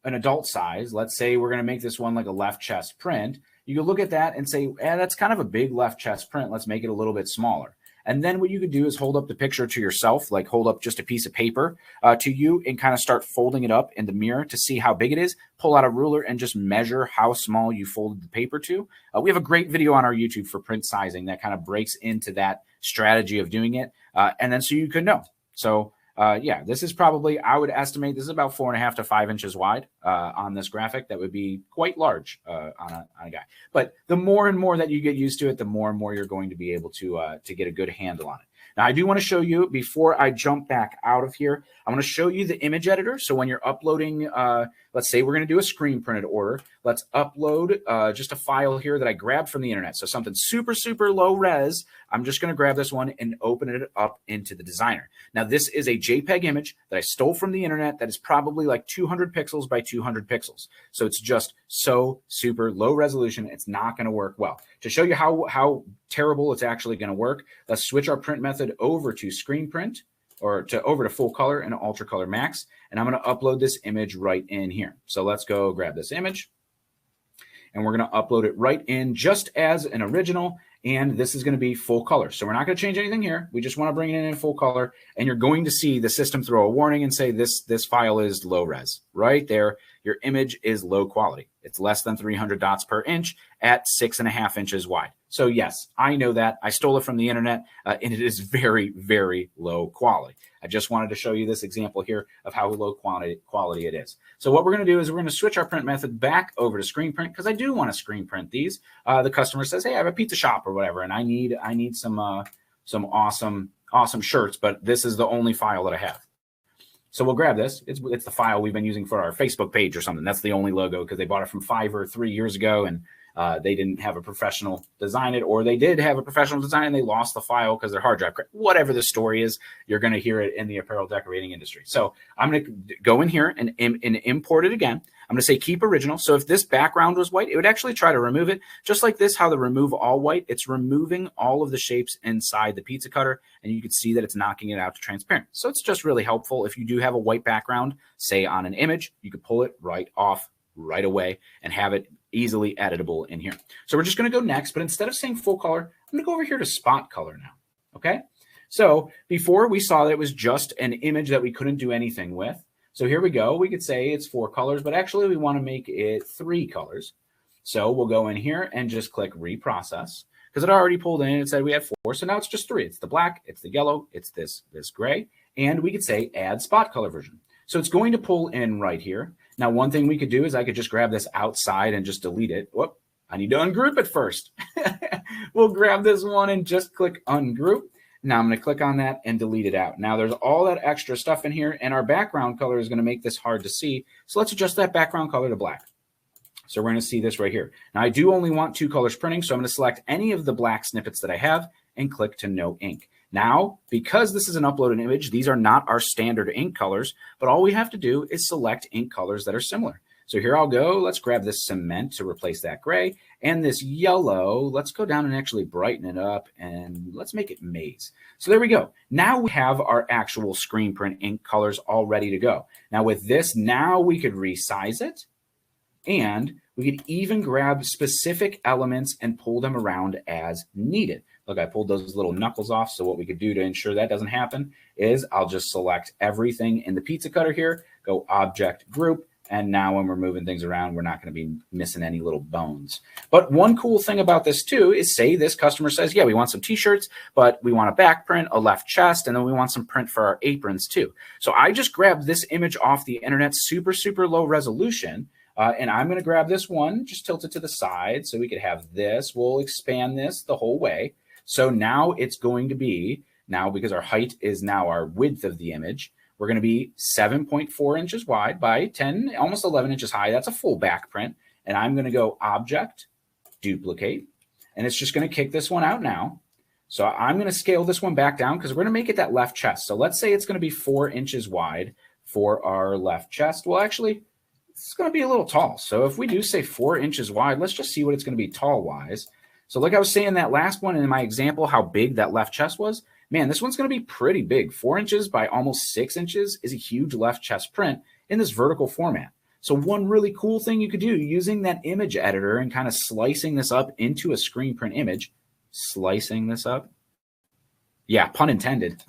an adult size, let's say we're going to make this one like a left chest print. You can look at that and say, that's kind of a big left chest print. Let's make it a little bit smaller. And then what you could do is hold up the picture to yourself, like hold up just a piece of paper to you and kind of start folding it up in the mirror to see how big it is. Pull out a ruler and just measure how small you folded the paper to. We have a great video on our YouTube for print sizing that kind of breaks into that strategy of doing it. And then so you could know. So yeah, this is probably, I would estimate this is about 4.5 to 5 inches wide on this graphic. That would be quite large on a guy. But the more and more that you get used to it, the more and more you're going to be able to get a good handle on it. Now, I do want to show you, before I jump back out of here, I want to show you the image editor. So when you're uploading, let's say we're going to do a screen printed order. let's upload just a file here that I grabbed from the internet. So something super, super low res. I'm just going to grab this one and open it up into the designer. Now, this is a JPEG image that I stole from the internet that is probably like 200 pixels by 200 pixels. So it's just so super low resolution. It's not going to work well. To show you how terrible it's actually going to work, let's switch our print method over to screen print, or over to full color and ultra color max. And I'm going to upload this image right in here. So let's go grab this image, and we're going to upload it right in just as an original. And this is going to be full color. So we're not going to change anything here. We just want to bring it in full color. And you're going to see the system throw a warning and say this file is low res. Right there, your image is low quality. It's less than 300 dots per inch at 6.5 inches wide. So yes, I know that. I stole it from the internet, and it is very, very low quality. I just wanted to show you this example here of how low quality it is. So what we're going to do is we're going to switch our print method back over to screen print, because I do want to screen print these. The customer says, hey, I have a pizza shop or whatever, and I need some awesome shirts, but this is the only file that I have. So we'll grab this. It's the file we've been using for our Facebook page or something. That's the only logo, because they bought it from Fiverr 3 years ago, and they didn't have a professional design it, or they did have a professional design and they lost the file because their hard drive crashed. Whatever the story is, you're going to hear it in the apparel decorating industry. So I'm going to go in here and import it again. I'm going to say keep original. So if this background was white, it would actually try to remove it. Just like this, how the remove all white, it's removing all of the shapes inside the pizza cutter, and you can see that it's knocking it out to transparent. So it's just really helpful. If you do have a white background, say on an image, you could pull it right off right away and have it easily editable in here. So we're just going to go next, but instead of saying full color, I'm going to go over here to spot color now. Okay. So before we saw that it was just an image that we couldn't do anything with. So here we go. We could say it's 4 colors, but actually we want to make it 3 colors. So we'll go in here and just click reprocess, because it already pulled in. It said we had 4. So now it's just 3. It's the black, it's the yellow, it's this gray. And we could say add spot color version. So it's going to pull in right here. Now, one thing we could do is I could just grab this outside and just delete it. Whoop, I need to ungroup it first. We'll grab this one and just click ungroup. Now I'm going to click on that and delete it out. Now there's all that extra stuff in here, and our background color is going to make this hard to see. So let's adjust that background color to black. So we're going to see this right here. Now I do only want 2 colors printing, so I'm going to select any of the black snippets that I have and click to no ink. Now, because this is an uploaded image, these are not our standard ink colors, but all we have to do is select ink colors that are similar. So here I'll go. Let's grab this cement to replace that gray, and this yellow. Let's go down and actually brighten it up, and let's make it maize. So there we go. Now we have our actual screen print ink colors all ready to go. Now with this, now we could resize it, and we could even grab specific elements and pull them around as needed. Look, I pulled those little knuckles off. So what we could do to ensure that doesn't happen is I'll just select everything in the pizza cutter here, go object group. And now when we're moving things around, we're not going to be missing any little bones. But one cool thing about this too is, say this customer says, yeah, we want some t-shirts, but we want a back print, a left chest, and then we want some print for our aprons too. So I just grabbed this image off the internet, super, super low resolution. And I'm going to grab this one, just tilt it to the side so we could have this. We'll expand this the whole way. So now it's going to be, now because our height is now our width of the image, we're going to be 7.4 inches wide by 10, almost 11 inches high. That's a full back print. And I'm going to go object, duplicate, and it's just going to kick this one out now. So I'm going to scale this one back down because we're going to make it that left chest. So let's say it's going to be 4 inches wide for our left chest. Well, actually, it's going to be a little tall. So if we do say 4 inches wide, let's just see what it's going to be tall wise. So like I was saying, that last one in my example, how big that left chest was, man, this one's going to be pretty big. 4 inches by almost 6 inches is a huge left chest print in this vertical format. So one really cool thing you could do using that image editor and kind of slicing this up into a screen print image, slicing this up. Yeah, pun intended.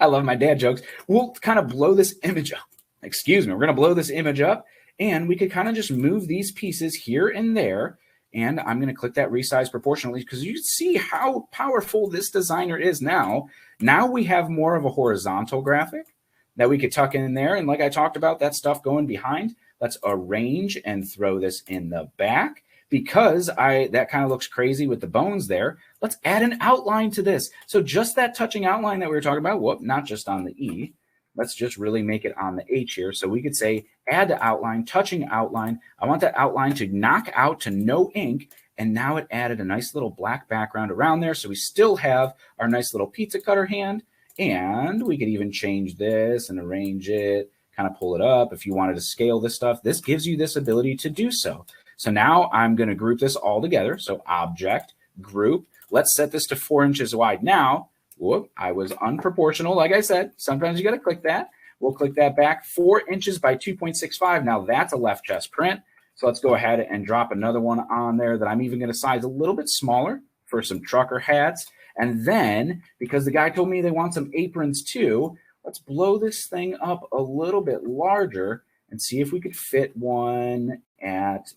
I love my dad jokes. We'll kind of blow this image up. Excuse me. We're going to blow this image up, and we could kind of just move these pieces here and there. And I'm going to click that resize proportionally because you can see how powerful this designer is now. Now we have more of a horizontal graphic that we could tuck in there. And like I talked about, that stuff going behind, let's arrange and throw this in the back because that kind of looks crazy with the bones there. Let's add an outline to this. So just that touching outline that we were talking about, whoop, not just on the E. let's just really make it on the H here. So we could say add to outline, touching outline. I want that outline to knock out to no ink. And now it added a nice little black background around there. So we still have our nice little pizza cutter hand. And we could even change this and arrange it, kind of pull it up. If you wanted to scale this stuff, this gives you this ability to do so. So now I'm going to group this all together. So object, group. Let's set this to 4 inches wide. Now, whoop, I was unproportional. Like I said, sometimes you got to click that. We'll click that back 4 inches by 2.65. Now that's a left chest print. So let's go ahead and drop another one on there that I'm even going to size a little bit smaller for some trucker hats. And then, because the guy told me they want some aprons too, let's blow this thing up a little bit larger and see if we could fit one at,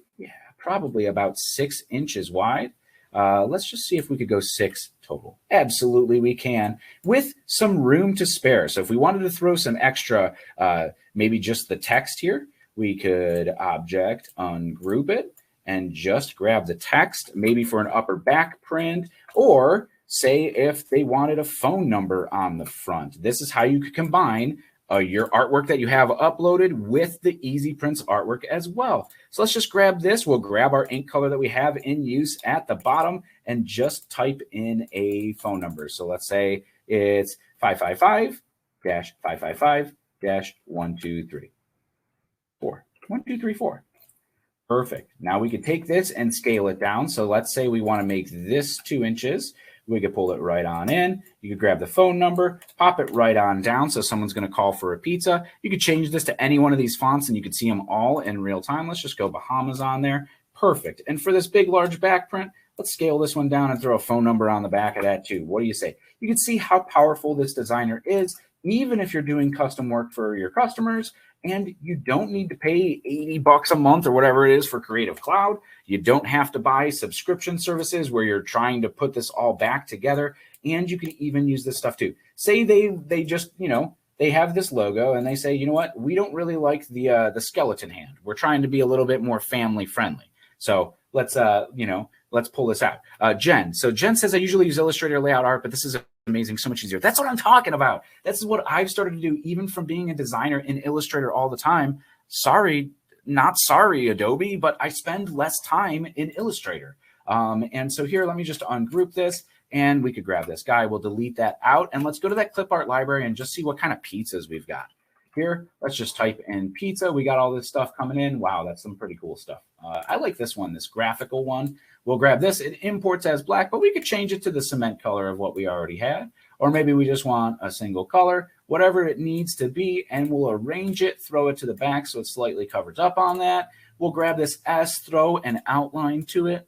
probably about 6 inches wide. Let's just see if we could go 6 total. Absolutely, we can, with some room to spare. So if we wanted to throw some extra, maybe just the text here, we could object, ungroup it, and just grab the text, maybe for an upper back print, or say if they wanted a phone number on the front. This is how you could combine your artwork that you have uploaded with the Easy Prints artwork as well. So let's just grab this. We'll grab our ink color that we have in use at the bottom and just type in a phone number. So let's say it's 555-555-123. 1234. Perfect. Now we could take this and scale it down. So let's say we want to make this 2 inches. We could pull it right on in. You could grab the phone number, pop it right on down. So someone's going to call for a pizza. You could change this to any one of these fonts and you could see them all in real time. Let's just go Bahamas on there. Perfect. And for this big, large back print, let's scale this one down and throw a phone number on the back of that too. What do you say? You can see how powerful this designer is, even if you're doing custom work for your customers. And you don't need to pay $80 a month or whatever it is for Creative Cloud. You don't have to buy subscription services where you're trying to put this all back together. And you can even use this stuff too. Say they just, they have this logo and they say, you know what, we don't really like the skeleton hand. We're trying to be a little bit more family friendly. So let's pull this out. Jen. So Jen says, I usually use Illustrator layout art, but this is amazing, so much easier. That's what I'm talking about. That's what I've started to do, even from being a designer in Illustrator all the time. Sorry, not sorry, Adobe, but I spend less time in Illustrator. And so here, let me just ungroup this, and we could grab this guy. We'll delete that out, and let's go to that clip art library and just see what kind of pizzas we've got. Here, let's just type in pizza. We got all this stuff coming in. Wow, that's some pretty cool stuff. I like this one, this graphical one. We'll grab this. It imports as black, but we could change it to the cement color of what we already had. Or maybe we just want a single color, whatever it needs to be, and we'll arrange it, throw it to the back so it slightly covers up on that. We'll grab this S, throw an outline to it.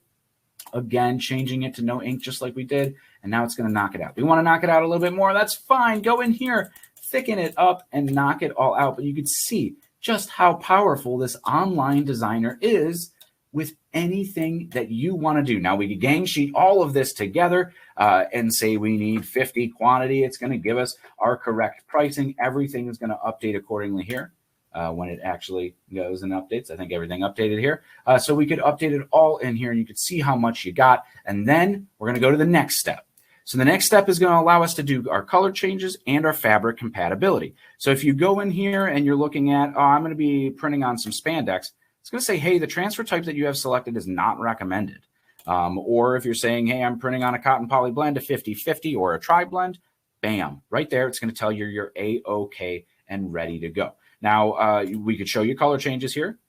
Again, changing it to no ink just like we did. And now it's going to knock it out. We want to knock it out a little bit more. That's fine. Go in here, thicken it up, and knock it all out. But you can see just how powerful this online designer is with anything that you want to do. Now we could gang sheet all of this together and say we need 50 quantity. It's going to give us our correct pricing. Everything is going to update accordingly here when it actually goes and updates. I think everything updated here. So we could update it all in here and you could see how much you got. And then we're going to go to the next step. So the next step is going to allow us to do our color changes and our fabric compatibility. So if you go in here and you're looking at, I'm going to be printing on some spandex, it's going to say, hey, the transfer type that you have selected is not recommended. Or if you're saying, hey, I'm printing on a cotton poly blend, a 50-50 or a tri-blend, bam, right there, it's going to tell you you're A-OK and ready to go. Now, we could show you color changes here.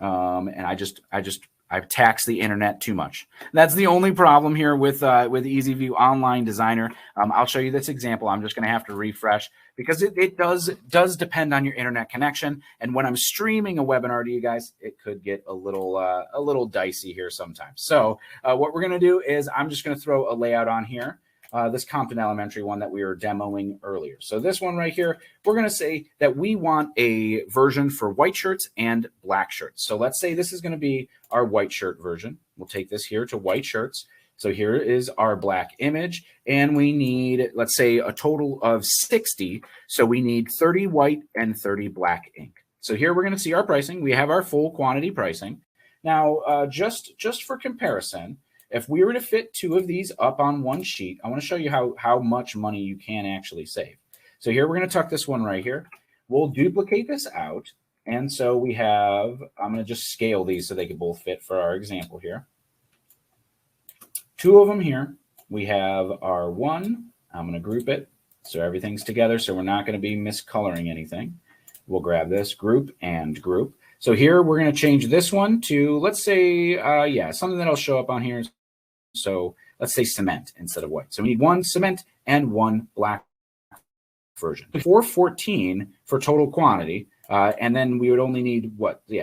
And I've taxed the internet too much. That's the only problem here with EasyView Online Designer. I'll show you this example. I'm just going to have to refresh because it does depend on your internet connection. And when I'm streaming a webinar to you guys, it could get a little dicey here sometimes. So what we're going to do is I'm just going to throw a layout on here. This Compton Elementary one that we were demoing earlier. So this one right here, we're going to say that we want a version for white shirts and black shirts. So let's say this is going to be our white shirt version. We'll take this here to white shirts. So here is our black image, and we need, let's say, a total of 60. So we need 30 white and 30 black ink. So here we're going to see our pricing. We have our full quantity pricing. Now, just for comparison, if we were to fit 2 of these up on one sheet, I want to show you how much money you can actually save. So here we're going to tuck this one right here. We'll duplicate this out. And so we have, I'm going to just scale these so they can both fit for our example here. 2 of them here. We have our 1. I'm going to group it so everything's together, so we're not going to be miscoloring anything. We'll grab this, group and group. So here we're going to change this one to, let's say, something that'll show up on here. So let's say cement instead of white. So we need 1 cement and 1 black version. 414 for total quantity. And then we would only need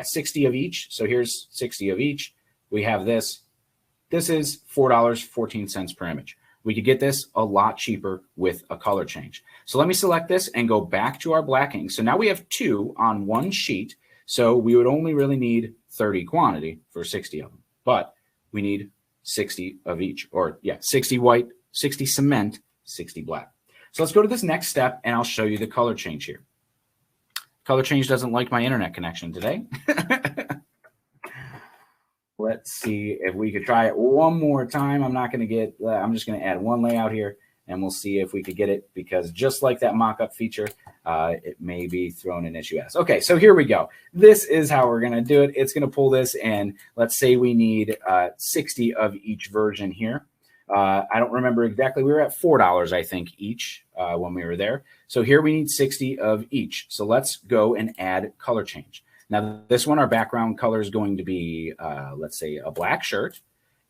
60 of each. So here's 60 of each. We have this. This is $4.14 per image. We could get this a lot cheaper with a color change. So let me select this and go back to our black ink. So now we have 2 on 1 sheet. So we would only really need 30 quantity for 60 of them. But we need 60 of each, or 60 white, 60 cement, 60 black. So let's go to this next step and I'll show you the color change here. Color change doesn't like my internet connection today. Let's see if we could try it one more time. I'm just going to add 1 layout here and we'll see if we could get it, because just like that mock-up feature, it may be thrown an issue at us. Okay, so here we go. This is how we're going to do it. It's going to pull this, and let's say we need 60 of each version here. I don't remember exactly. We were at $4, I think, each when we were there. So here we need 60 of each. So let's go and add color change. Now, this one, our background color is going to be, let's say, a black shirt,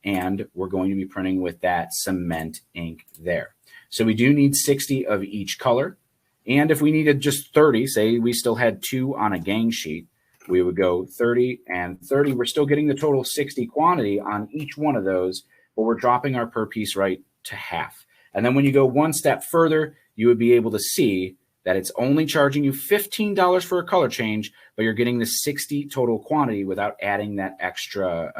and we're going to be printing with that cement ink there. So we do need 60 of each color. And if we needed just 30, say we still had 2 on a gang sheet, we would go 30 and 30. We're still getting the total 60 quantity on each one of those, but we're dropping our per piece right to half. And then when you go one step further, you would be able to see that it's only charging you $15 for a color change, but you're getting the 60 total quantity without adding that extra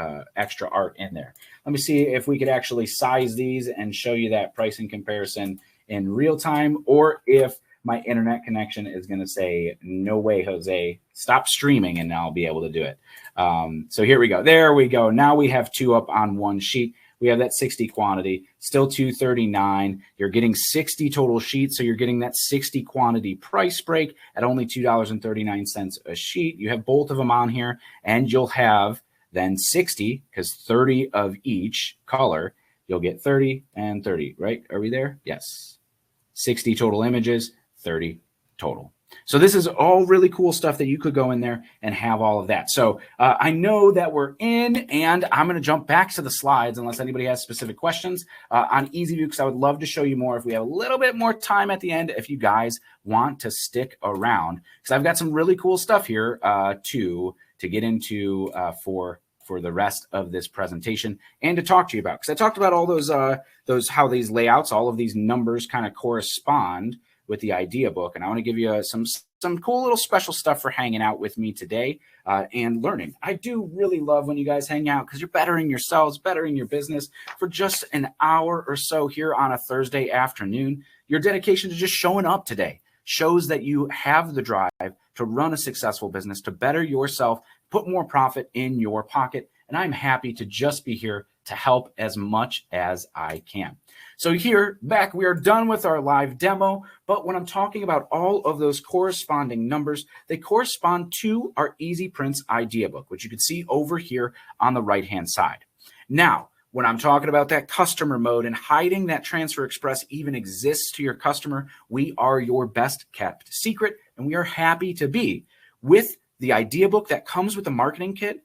art in there. Let me see if we could actually size these and show you that pricing comparison in real time, or if my internet connection is going to say, no way, Jose, stop streaming, and I'll be able to do it. So here we go. There we go. Now we have 2 up on 1 sheet. We have that 60 quantity, still $2.39. You're getting 60 total sheets, so you're getting that 60 quantity price break at only $2.39 a sheet. You have both of them on here, and you'll have then 60, because 30 of each color. You'll get 30 and 30, right? Are we there? Yes. 60 total images, 30 total. So this is all really cool stuff that you could go in there and have all of that. So I know that we're in, and I'm going to jump back to the slides unless anybody has specific questions on EasyView, because I would love to show you more if we have a little bit more time at the end, if you guys want to stick around, because I've got some really cool stuff here to get into for the rest of this presentation and to talk to you about, because I talked about all those how these layouts, all of these numbers kind of correspond with the idea book. And I want to give you some cool little special stuff for hanging out with me today and learning. I do really love when you guys hang out, because you're bettering yourselves, bettering your business for just an hour or so here on a Thursday afternoon. Your dedication to just showing up today shows that you have the drive to run a successful business, to better yourself, put more profit in your pocket. And I'm happy to just be here to help as much as I can. So here, back, we are done with our live demo. But when I'm talking about all of those corresponding numbers, they correspond to our Easy Prints idea book, which you can see over here on the right-hand side. Now, when I'm talking about that customer mode and hiding that Transfer Express even exists to your customer, we are your best kept secret, and we are happy to be. With the idea book that comes with the marketing kit,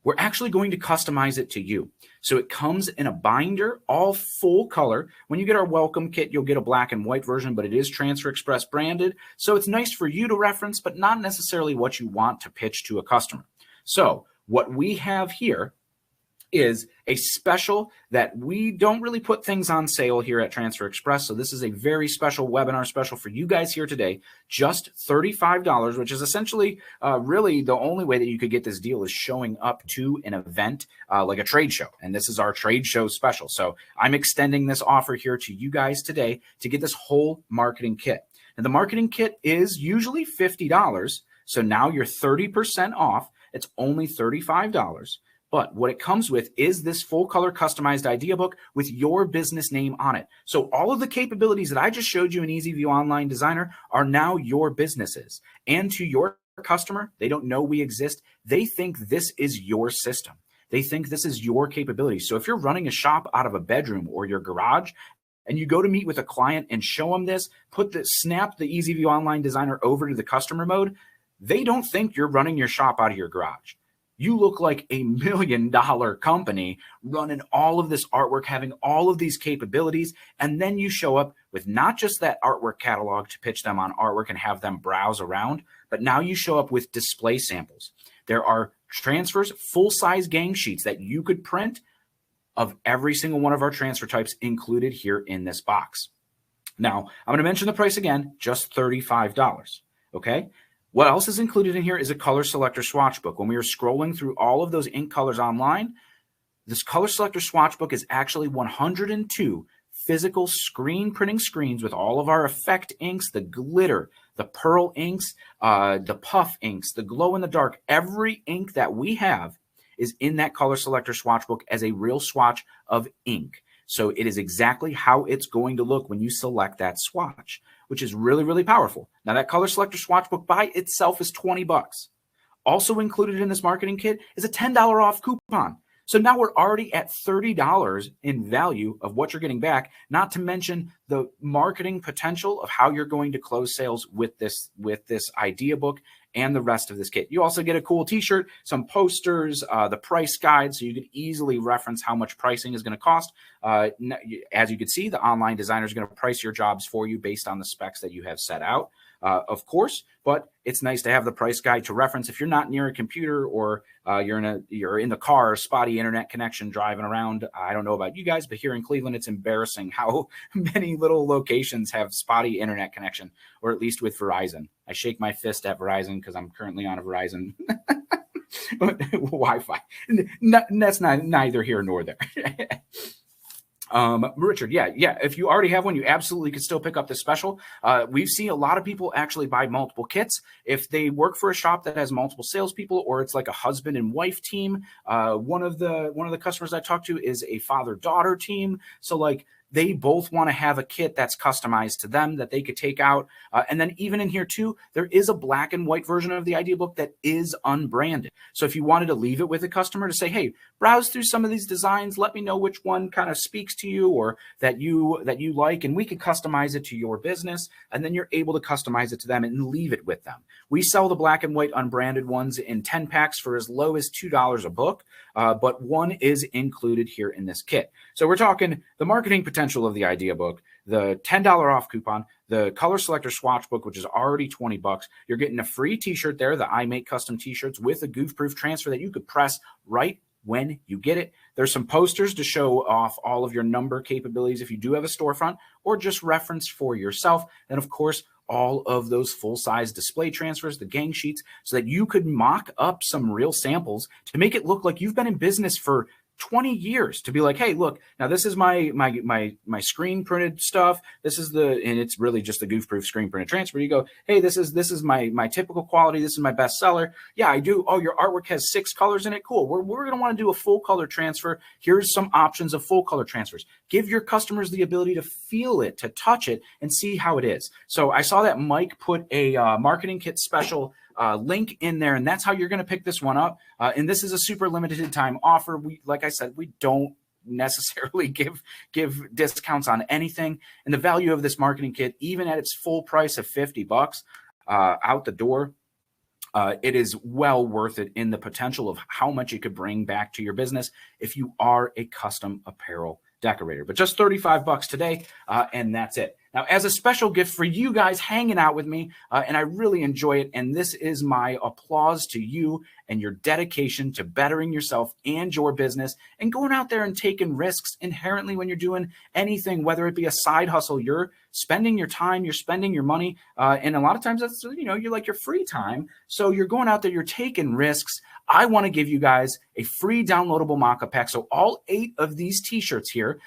we're actually going to customize it to you. So it comes in a binder, all full color. When you get our welcome kit, you'll get a black and white version, but it is Transfer Express branded. So it's nice for you to reference, but not necessarily what you want to pitch to a customer. So what we have here is a special that we don't really put things on sale here at Transfer Express. So this is a very special webinar special for you guys here today, just $35, which is essentially really the only way that you could get this deal is showing up to an event like a trade show. And this is our trade show special. So I'm extending this offer here to you guys today to get this whole marketing kit. And the marketing kit is usually $50. So now you're 30% off. It's only $35. But what it comes with is this full color customized idea book with your business name on it. So all of the capabilities that I just showed you in EasyView Online Designer are now your businesses. And to your customer, they don't know we exist. They think this is your system. They think this is your capability. So if you're running a shop out of a bedroom or your garage, and you go to meet with a client and show them this, snap the EasyView Online Designer over to the customer mode, they don't think you're running your shop out of your garage. You look like $1 million company running all of this artwork, having all of these capabilities, and then you show up with not just that artwork catalog to pitch them on artwork and have them browse around, but now you show up with display samples. There are transfers, full-size gang sheets that you could print of every single one of our transfer types included here in this box. Now, I'm going to mention the price again, just $35, okay? What else is included in here is a color selector swatch book. When we were scrolling through all of those ink colors online, this color selector swatch book is actually 102 physical screen printing screens with all of our effect inks, the glitter, the pearl inks, the puff inks, the glow in the dark. Every ink that we have is in that color selector swatch book as a real swatch of ink. So it is exactly how it's going to look when you select that swatch, which is really, really powerful. Now that color selector swatch book by itself is $20. Also included in this marketing kit is a $10 off coupon. So now we're already at $30 in value of what you're getting back, not to mention the marketing potential of how you're going to close sales with this idea book and the rest of this kit. You also get a cool t-shirt, some posters, the price guide, so you can easily reference how much pricing is going to cost. As you can see, the online designer is going to price your jobs for you based on the specs that you have set out, of course, but it's nice to have the price guide to reference if you're not near a computer or you're in the car, spotty internet connection driving around. I don't know about you guys, but here in Cleveland, it's embarrassing how many little locations have spotty internet connection, or at least with Verizon. I shake my fist at Verizon because I'm currently on a Verizon Wi-Fi. That's neither here nor there. Richard, yeah. If you already have one, you absolutely could still pick up this special. We've seen a lot of people actually buy multiple kits. If they work for a shop that has multiple salespeople, or it's like a husband and wife team. One of the customers I talked to is a father-daughter team. So like, they both want to have a kit that's customized to them that they could take out. And then even in here too, there is a black and white version of the idea book that is unbranded. So if you wanted to leave it with a customer to say, hey, browse through some of these designs, let me know which one kind of speaks to you or that you like, and we can customize it to your business. And then you're able to customize it to them and leave it with them. We sell the black and white unbranded ones in 10 packs for as low as $2 a book, but one is included here in this kit. So we're talking the marketing potential of the idea book, the $10 off coupon, the color selector swatch book, which is already $20. You're getting a free t-shirt there, the I Make Custom t-shirts with a goof-proof transfer that you could press right when you get it. There's some posters to show off all of your number capabilities if you do have a storefront, or just reference for yourself. And of course, all of those full-size display transfers, the gang sheets, so that you could mock up some real samples to make it look like you've been in business for 20 years, to be like, hey, look, now this is my screen printed stuff. This is and it's really just the goof-proof screen printed transfer. You go, hey, this is my typical quality. This is my best seller. Yeah, I do. Oh, your artwork has 6 colors in it. Cool. We're going to want to do a full color transfer. Here's some options of full color transfers. Give your customers the ability to feel it, to touch it, and see how it is. So I saw that Mike put a marketing kit special link in there, and that's how you're going to pick this one up. And this is a super limited time offer. Like I said, we don't necessarily give discounts on anything. And the value of this marketing kit, even at its full price of $50 out the door, it is well worth it in the potential of how much it could bring back to your business if you are a custom apparel decorator. But just $35 today, and that's it. Now, as a special gift for you guys hanging out with me, and I really enjoy it, and this is my applause to you and your dedication to bettering yourself and your business and going out there and taking risks inherently when you're doing anything, whether it be a side hustle you're spending your time, you're spending your money, and a lot of times that's, you're like your free time. So you're going out there, you're taking risks. I want to give you guys a free downloadable Mockup pack. So all 8 of these t-shirts here,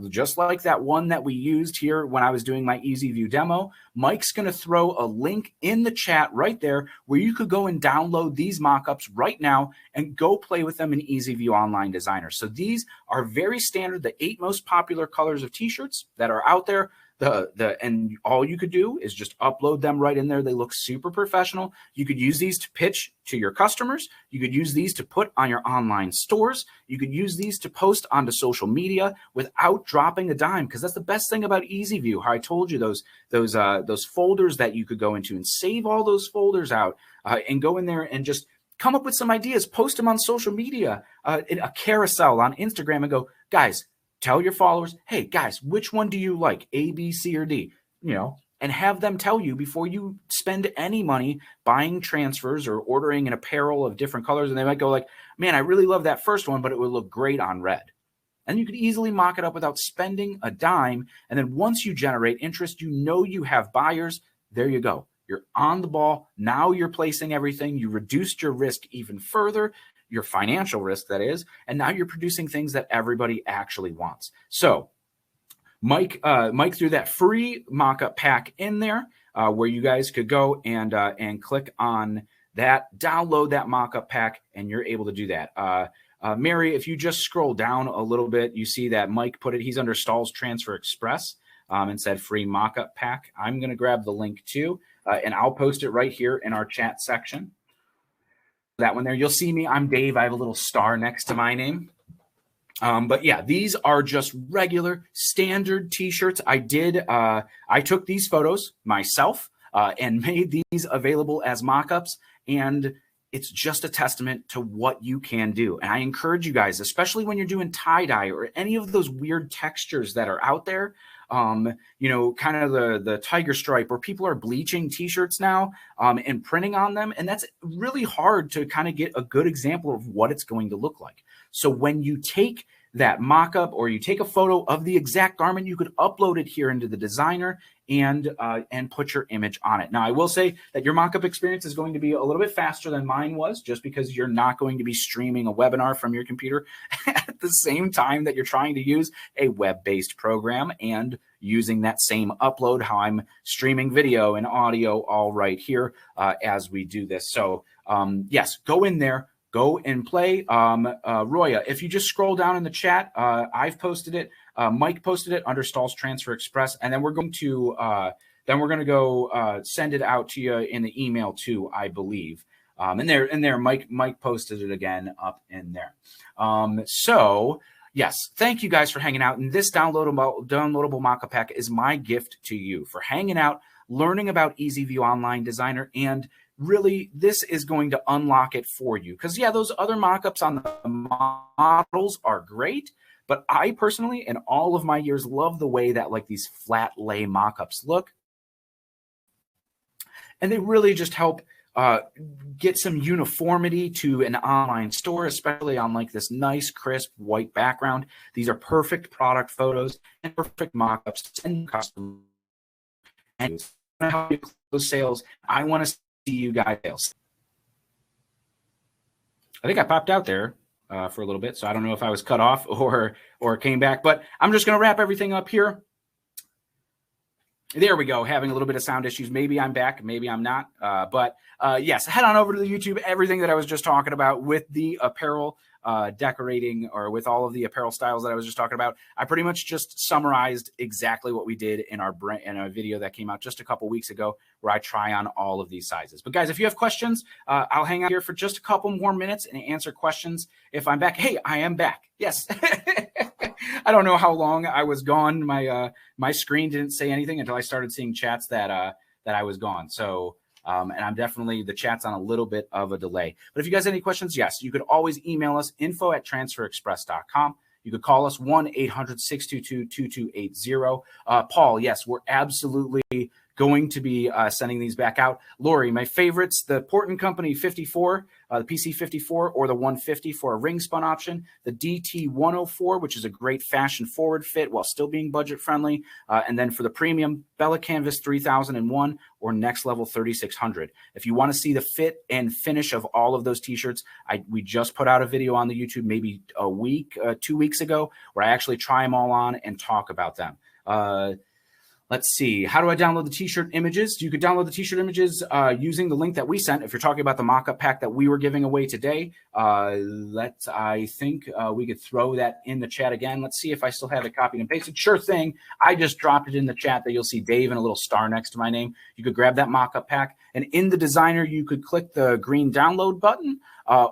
just like that one that we used here when I was doing my Easy View demo, Mike's going to throw a link in the chat right there where you could go and download these mockups right now and go play with them in Easy View Online Designer. So these are very standard, the 8 most popular colors of t-shirts that are out there. And all you could do is just upload them right in there. They look super professional. You could use these to pitch to your customers. You could use these to put on your online stores. You could use these to post onto social media without dropping a dime, because that's the best thing about Easy View. How I told you those folders that you could go into and save all those folders out and go in there and just come up with some ideas, post them on social media, in a carousel on Instagram, and go, guys, tell your followers, hey, guys, which one do you like, A, B, C, or D? And have them tell you before you spend any money buying transfers or ordering an apparel of different colors. And they might go like, man, I really love that first one, but it would look great on red. And you could easily mock it up without spending a dime. And then once you generate interest, you have buyers. There you go. You're on the ball. Now you're placing everything. You reduced your risk even further, your financial risk, that is, and now you're producing things that everybody actually wants. So Mike threw that free mockup pack in there where you guys could go and click on that, download that mockup pack, and you're able to do that. Mary, if you just scroll down a little bit, you see that Mike put it, he's under Stahl's Transfer Express and said free mockup pack. I'm going to grab the link too, and I'll post it right here in our chat section. That one there, you'll see me. I'm Dave. I have a little star next to my name. But yeah, these are just regular standard t-shirts. I took these photos myself and made these available as mock-ups, and it's just a testament to what you can do. And I encourage you guys, especially when you're doing tie-dye or any of those weird textures that are out there, kind of the tiger stripe, where people are bleaching t-shirts now and printing on them. And that's really hard to kind of get a good example of what it's going to look like. So when you take that mock-up or you take a photo of the exact garment, you could upload it here into the designer and put your image on it. Now, I will say that your mock-up experience is going to be a little bit faster than mine was, just because you're not going to be streaming a webinar from your computer at the same time that you're trying to use a web-based program and using that same upload, how I'm streaming video and audio all right here as we do this. So yes, go in there. Go and play. Roya, if you just scroll down in the chat, I've posted it. Mike posted it under Stahl's Transfer Express, and then we're going to go send it out to you in the email too, I believe. And there, Mike posted it again up in there. So yes, thank you guys for hanging out. And this downloadable mockup pack is my gift to you for hanging out, learning about Easy View Online Designer, and really, this is going to unlock it for you. Because, yeah, those other mockups on the models are great, but I personally, in all of my years, love the way that like these flat lay mockups look. And they really just help get some uniformity to an online store, especially on like this nice, crisp white background. These are perfect product photos and perfect mockups to send customers. And how you close sales, I want to see you guys. I think I popped out there for a little bit, so I don't know if I was cut off or came back, but I'm just going to wrap everything up here. There we go. Having a little bit of sound issues. Maybe I'm back. Maybe I'm not. But yes, head on over to the YouTube. Everything that I was just talking about with the apparel decorating, or with all of the apparel styles that I was just talking about, I pretty much just summarized exactly what we did in a video that came out just a couple weeks ago, where I try on all of these sizes. But guys, if you have questions, I'll hang out here for just a couple more minutes and answer questions if I'm back. Hey, I am back. Yes. I don't know how long I was gone. My screen didn't say anything until I started seeing chats that I was gone. So and I'm definitely, the chat's on a little bit of a delay. But if you guys have any questions, yes, you could always email us, info@transferexpress.com. You could call us 1-800-622-2280. Paul, yes, we're absolutely going to be sending these back out. Lori, my favorites, the Port & Company 54, the PC 54 or the 150 for a ring spun option, the DT 104, which is a great fashion forward fit while still being budget friendly. And then for the premium, Bella Canvas 3001 or Next Level 3600. If you want to see the fit and finish of all of those t-shirts, we just put out a video on the YouTube maybe a week, 2 weeks ago, where I actually try them all on and talk about them. Let's see. How do I download the t-shirt images? You could download the t-shirt images using the link that we sent. If you're talking about the mock-up pack that we were giving away today, I think we could throw that in the chat again. Let's see if I still have it copied and pasted. Sure thing. I just dropped it in the chat that you'll see Dave and a little star next to my name. You could grab that mock-up pack. And in the designer, you could click the green download button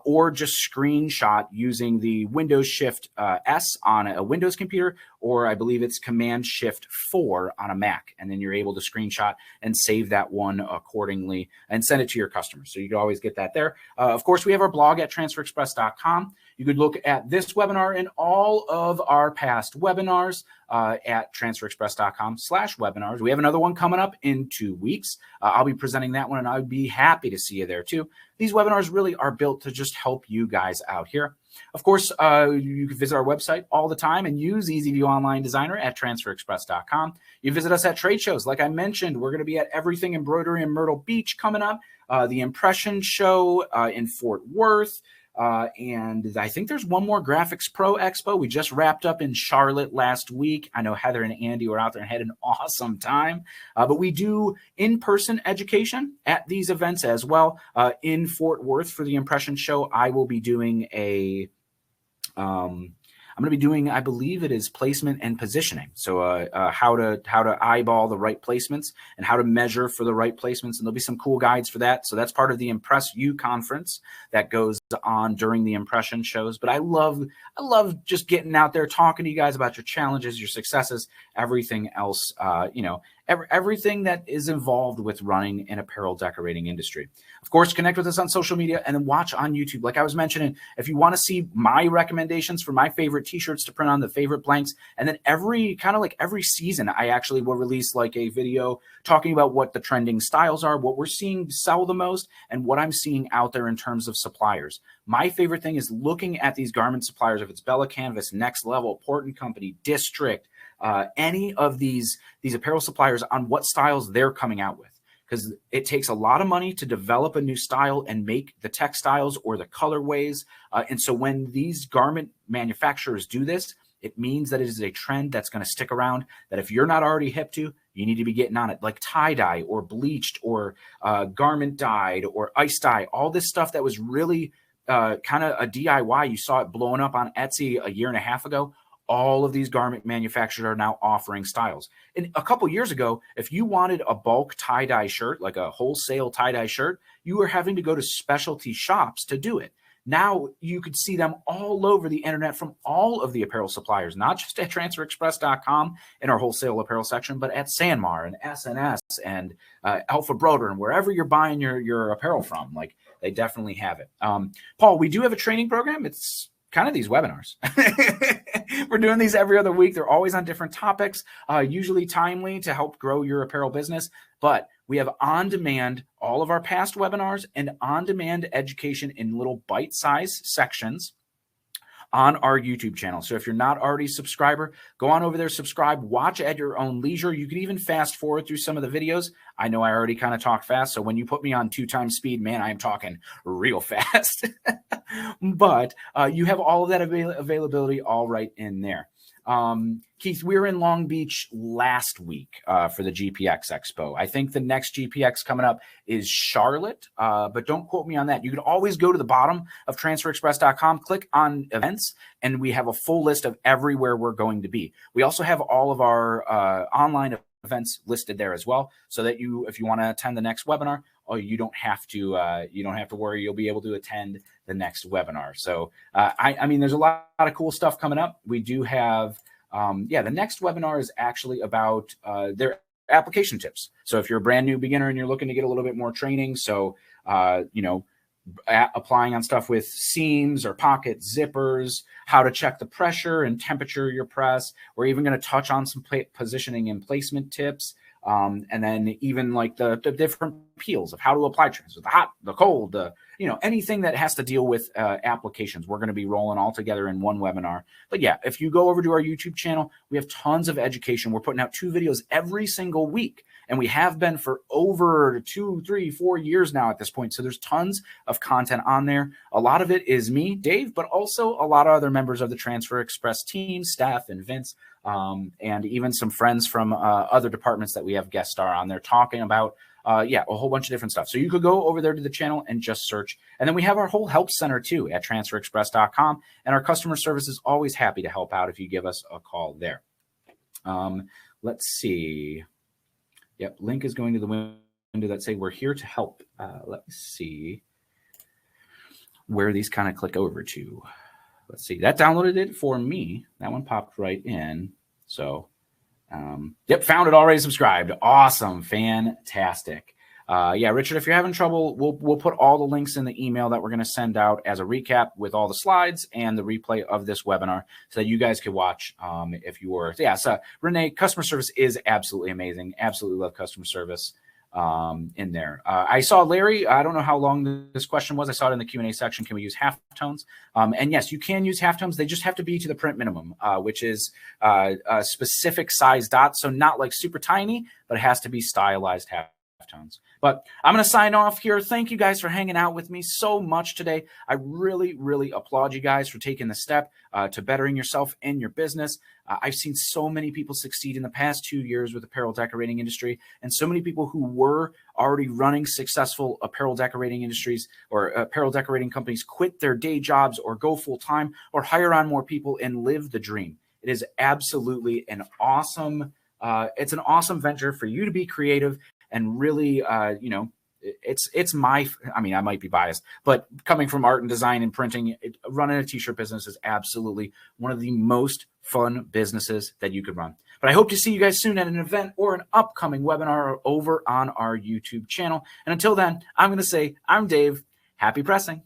or just screenshot using the Windows Shift S on a Windows computer, or I believe it's Command Shift 4 on a Mac. And then you're able to screenshot and save that one accordingly and send it to your customers. So you can always get that there. Of course, we have our blog at transferexpress.com. You could look at this webinar and all of our past webinars at transferexpress.com/webinars. We have another one coming up in 2 weeks. I'll be presenting that one, and I'd be happy to see you there too. These webinars really are built to just help you guys out here. Of course, you can visit our website all the time and use EasyView Online Designer at transferexpress.com. You visit us at trade shows. Like I mentioned, we're going to be at Everything Embroidery in Myrtle Beach coming up, the Impression Show in Fort Worth, and I think there's one more Graphics Pro Expo. We just wrapped up in Charlotte last week. I know Heather and Andy were out there and had an awesome time. But we do in-person education at these events as well. In Fort Worth for the Impression Show, I will be doing I'm going to be doing, I believe it is placement and positioning. So how to eyeball the right placements and how to measure for the right placements. And there'll be some cool guides for that. So that's part of the Impress You conference that goes on during the impression shows. But I love just getting out there, talking to you guys about your challenges, your successes, everything else, everything that is involved with running an apparel decorating industry. Of course, connect with us on social media and then watch on YouTube. Like I was mentioning, if you want to see my recommendations for my favorite t-shirts to print on, the favorite blanks, and then every season, I actually will release like a video talking about what the trending styles are, what we're seeing sell the most, and what I'm seeing out there in terms of suppliers. My favorite thing is looking at these garment suppliers, if it's Bella Canvas, Next Level, Port & Company, District, any of these apparel suppliers on what styles they're coming out with. Because it takes a lot of money to develop a new style and make the textiles or the colorways. And so when these garment manufacturers do this, it means that it is a trend that's going to stick around, that if you're not already hip to, you need to be getting on it, like tie-dye or bleached or garment dyed or ice dye, all this stuff that was really kind of a DIY. You saw it blowing up on Etsy a year and a half ago. All of these garment manufacturers are now offering styles. And a couple years ago, if you wanted a bulk tie-dye shirt, like a wholesale tie-dye shirt, you were having to go to specialty shops to do it. Now you could see them all over the internet from all of the apparel suppliers, not just at transferexpress.com in our wholesale apparel section, but at Sanmar and SNS and Alpha Broder and wherever you're buying your apparel from. Like, they definitely have it. Paul, we do have a training program. It's kind of these webinars. We're doing these every other week. They're always on different topics, usually timely to help grow your apparel business. But we have on-demand, all of our past webinars and on-demand education in little bite-sized sections on our YouTube channel. So if you're not already a subscriber, go on over there, subscribe, watch at your own leisure. You can even fast forward through some of the videos. I know I already kind of talk fast, so when you put me on 2x speed, man, I am talking real fast. But you have all of that availability all right in there. Keith, we were in Long Beach last week for the GPX Expo. I think the next GPX coming up is Charlotte, but don't quote me on that. You can always go to the bottom of transferexpress.com, click on events, and we have a full list of everywhere we're going to be. We also have all of our online events listed there as well, so that if you want to attend the next webinar, you don't have to worry. You'll be able to attend the next webinar. So I mean, there's a lot of cool stuff coming up. We do have, the next webinar is actually about their application tips. So if you're a brand new beginner and you're looking to get a little bit more training, so applying on stuff with seams or pocket zippers, how to check the pressure and temperature of your press. We're even going to touch on some positioning and placement tips. And then even like the different peels of how to apply transfers, the hot, the cold, anything that has to deal with applications, we're going to be rolling all together in one webinar. But yeah, if you go over to our YouTube channel, we have tons of education. We're putting out 2 videos every single week, and we have been for over 2, 3, 4 years now at this point. So there's tons of content on there. A lot of it is me, Dave, but also a lot of other members of the Transfer Express team, staff, and Vince, and even some friends from other departments that we have guest star on there talking about a whole bunch of different stuff. So you could go over there to the channel and just search. And then we have our whole help center too at transferexpress.com. And our customer service is always happy to help out if you give us a call there. Let's see. Yep, link is going to the window that say we're here to help. Let me see where these kind of click over to. Let's see. That downloaded it for me. That one popped right in. So yep, found it, already subscribed. Awesome. Fantastic. Richard, if you're having trouble, we'll put all the links in the email that we're going to send out as a recap with all the slides and the replay of this webinar so that you guys could watch if you were. So Renee, customer service is absolutely amazing. Absolutely love customer service in there. I saw Larry. I don't know how long this question was. I saw it in the Q&A section. Can we use halftones? And yes, you can use halftones. They just have to be to the print minimum, which is a specific size dot. So not like super tiny, but it has to be stylized halftones. But I'm going to sign off here. Thank you guys for hanging out with me so much today. I really, really applaud you guys for taking the step to bettering yourself and your business. I've seen so many people succeed in the past 2 years with apparel decorating industry, and so many people who were already running successful apparel decorating industries or apparel decorating companies quit their day jobs or go full time or hire on more people and live the dream. It is absolutely an awesome, it's an awesome venture for you to be creative and really, it's my, I mean, I might be biased, but coming from art and design and printing, running a t-shirt business is absolutely one of the most fun businesses that you could run. But I hope to see you guys soon at an event or an upcoming webinar over on our YouTube channel. And until then, I'm going to say, I'm Dave. Happy pressing.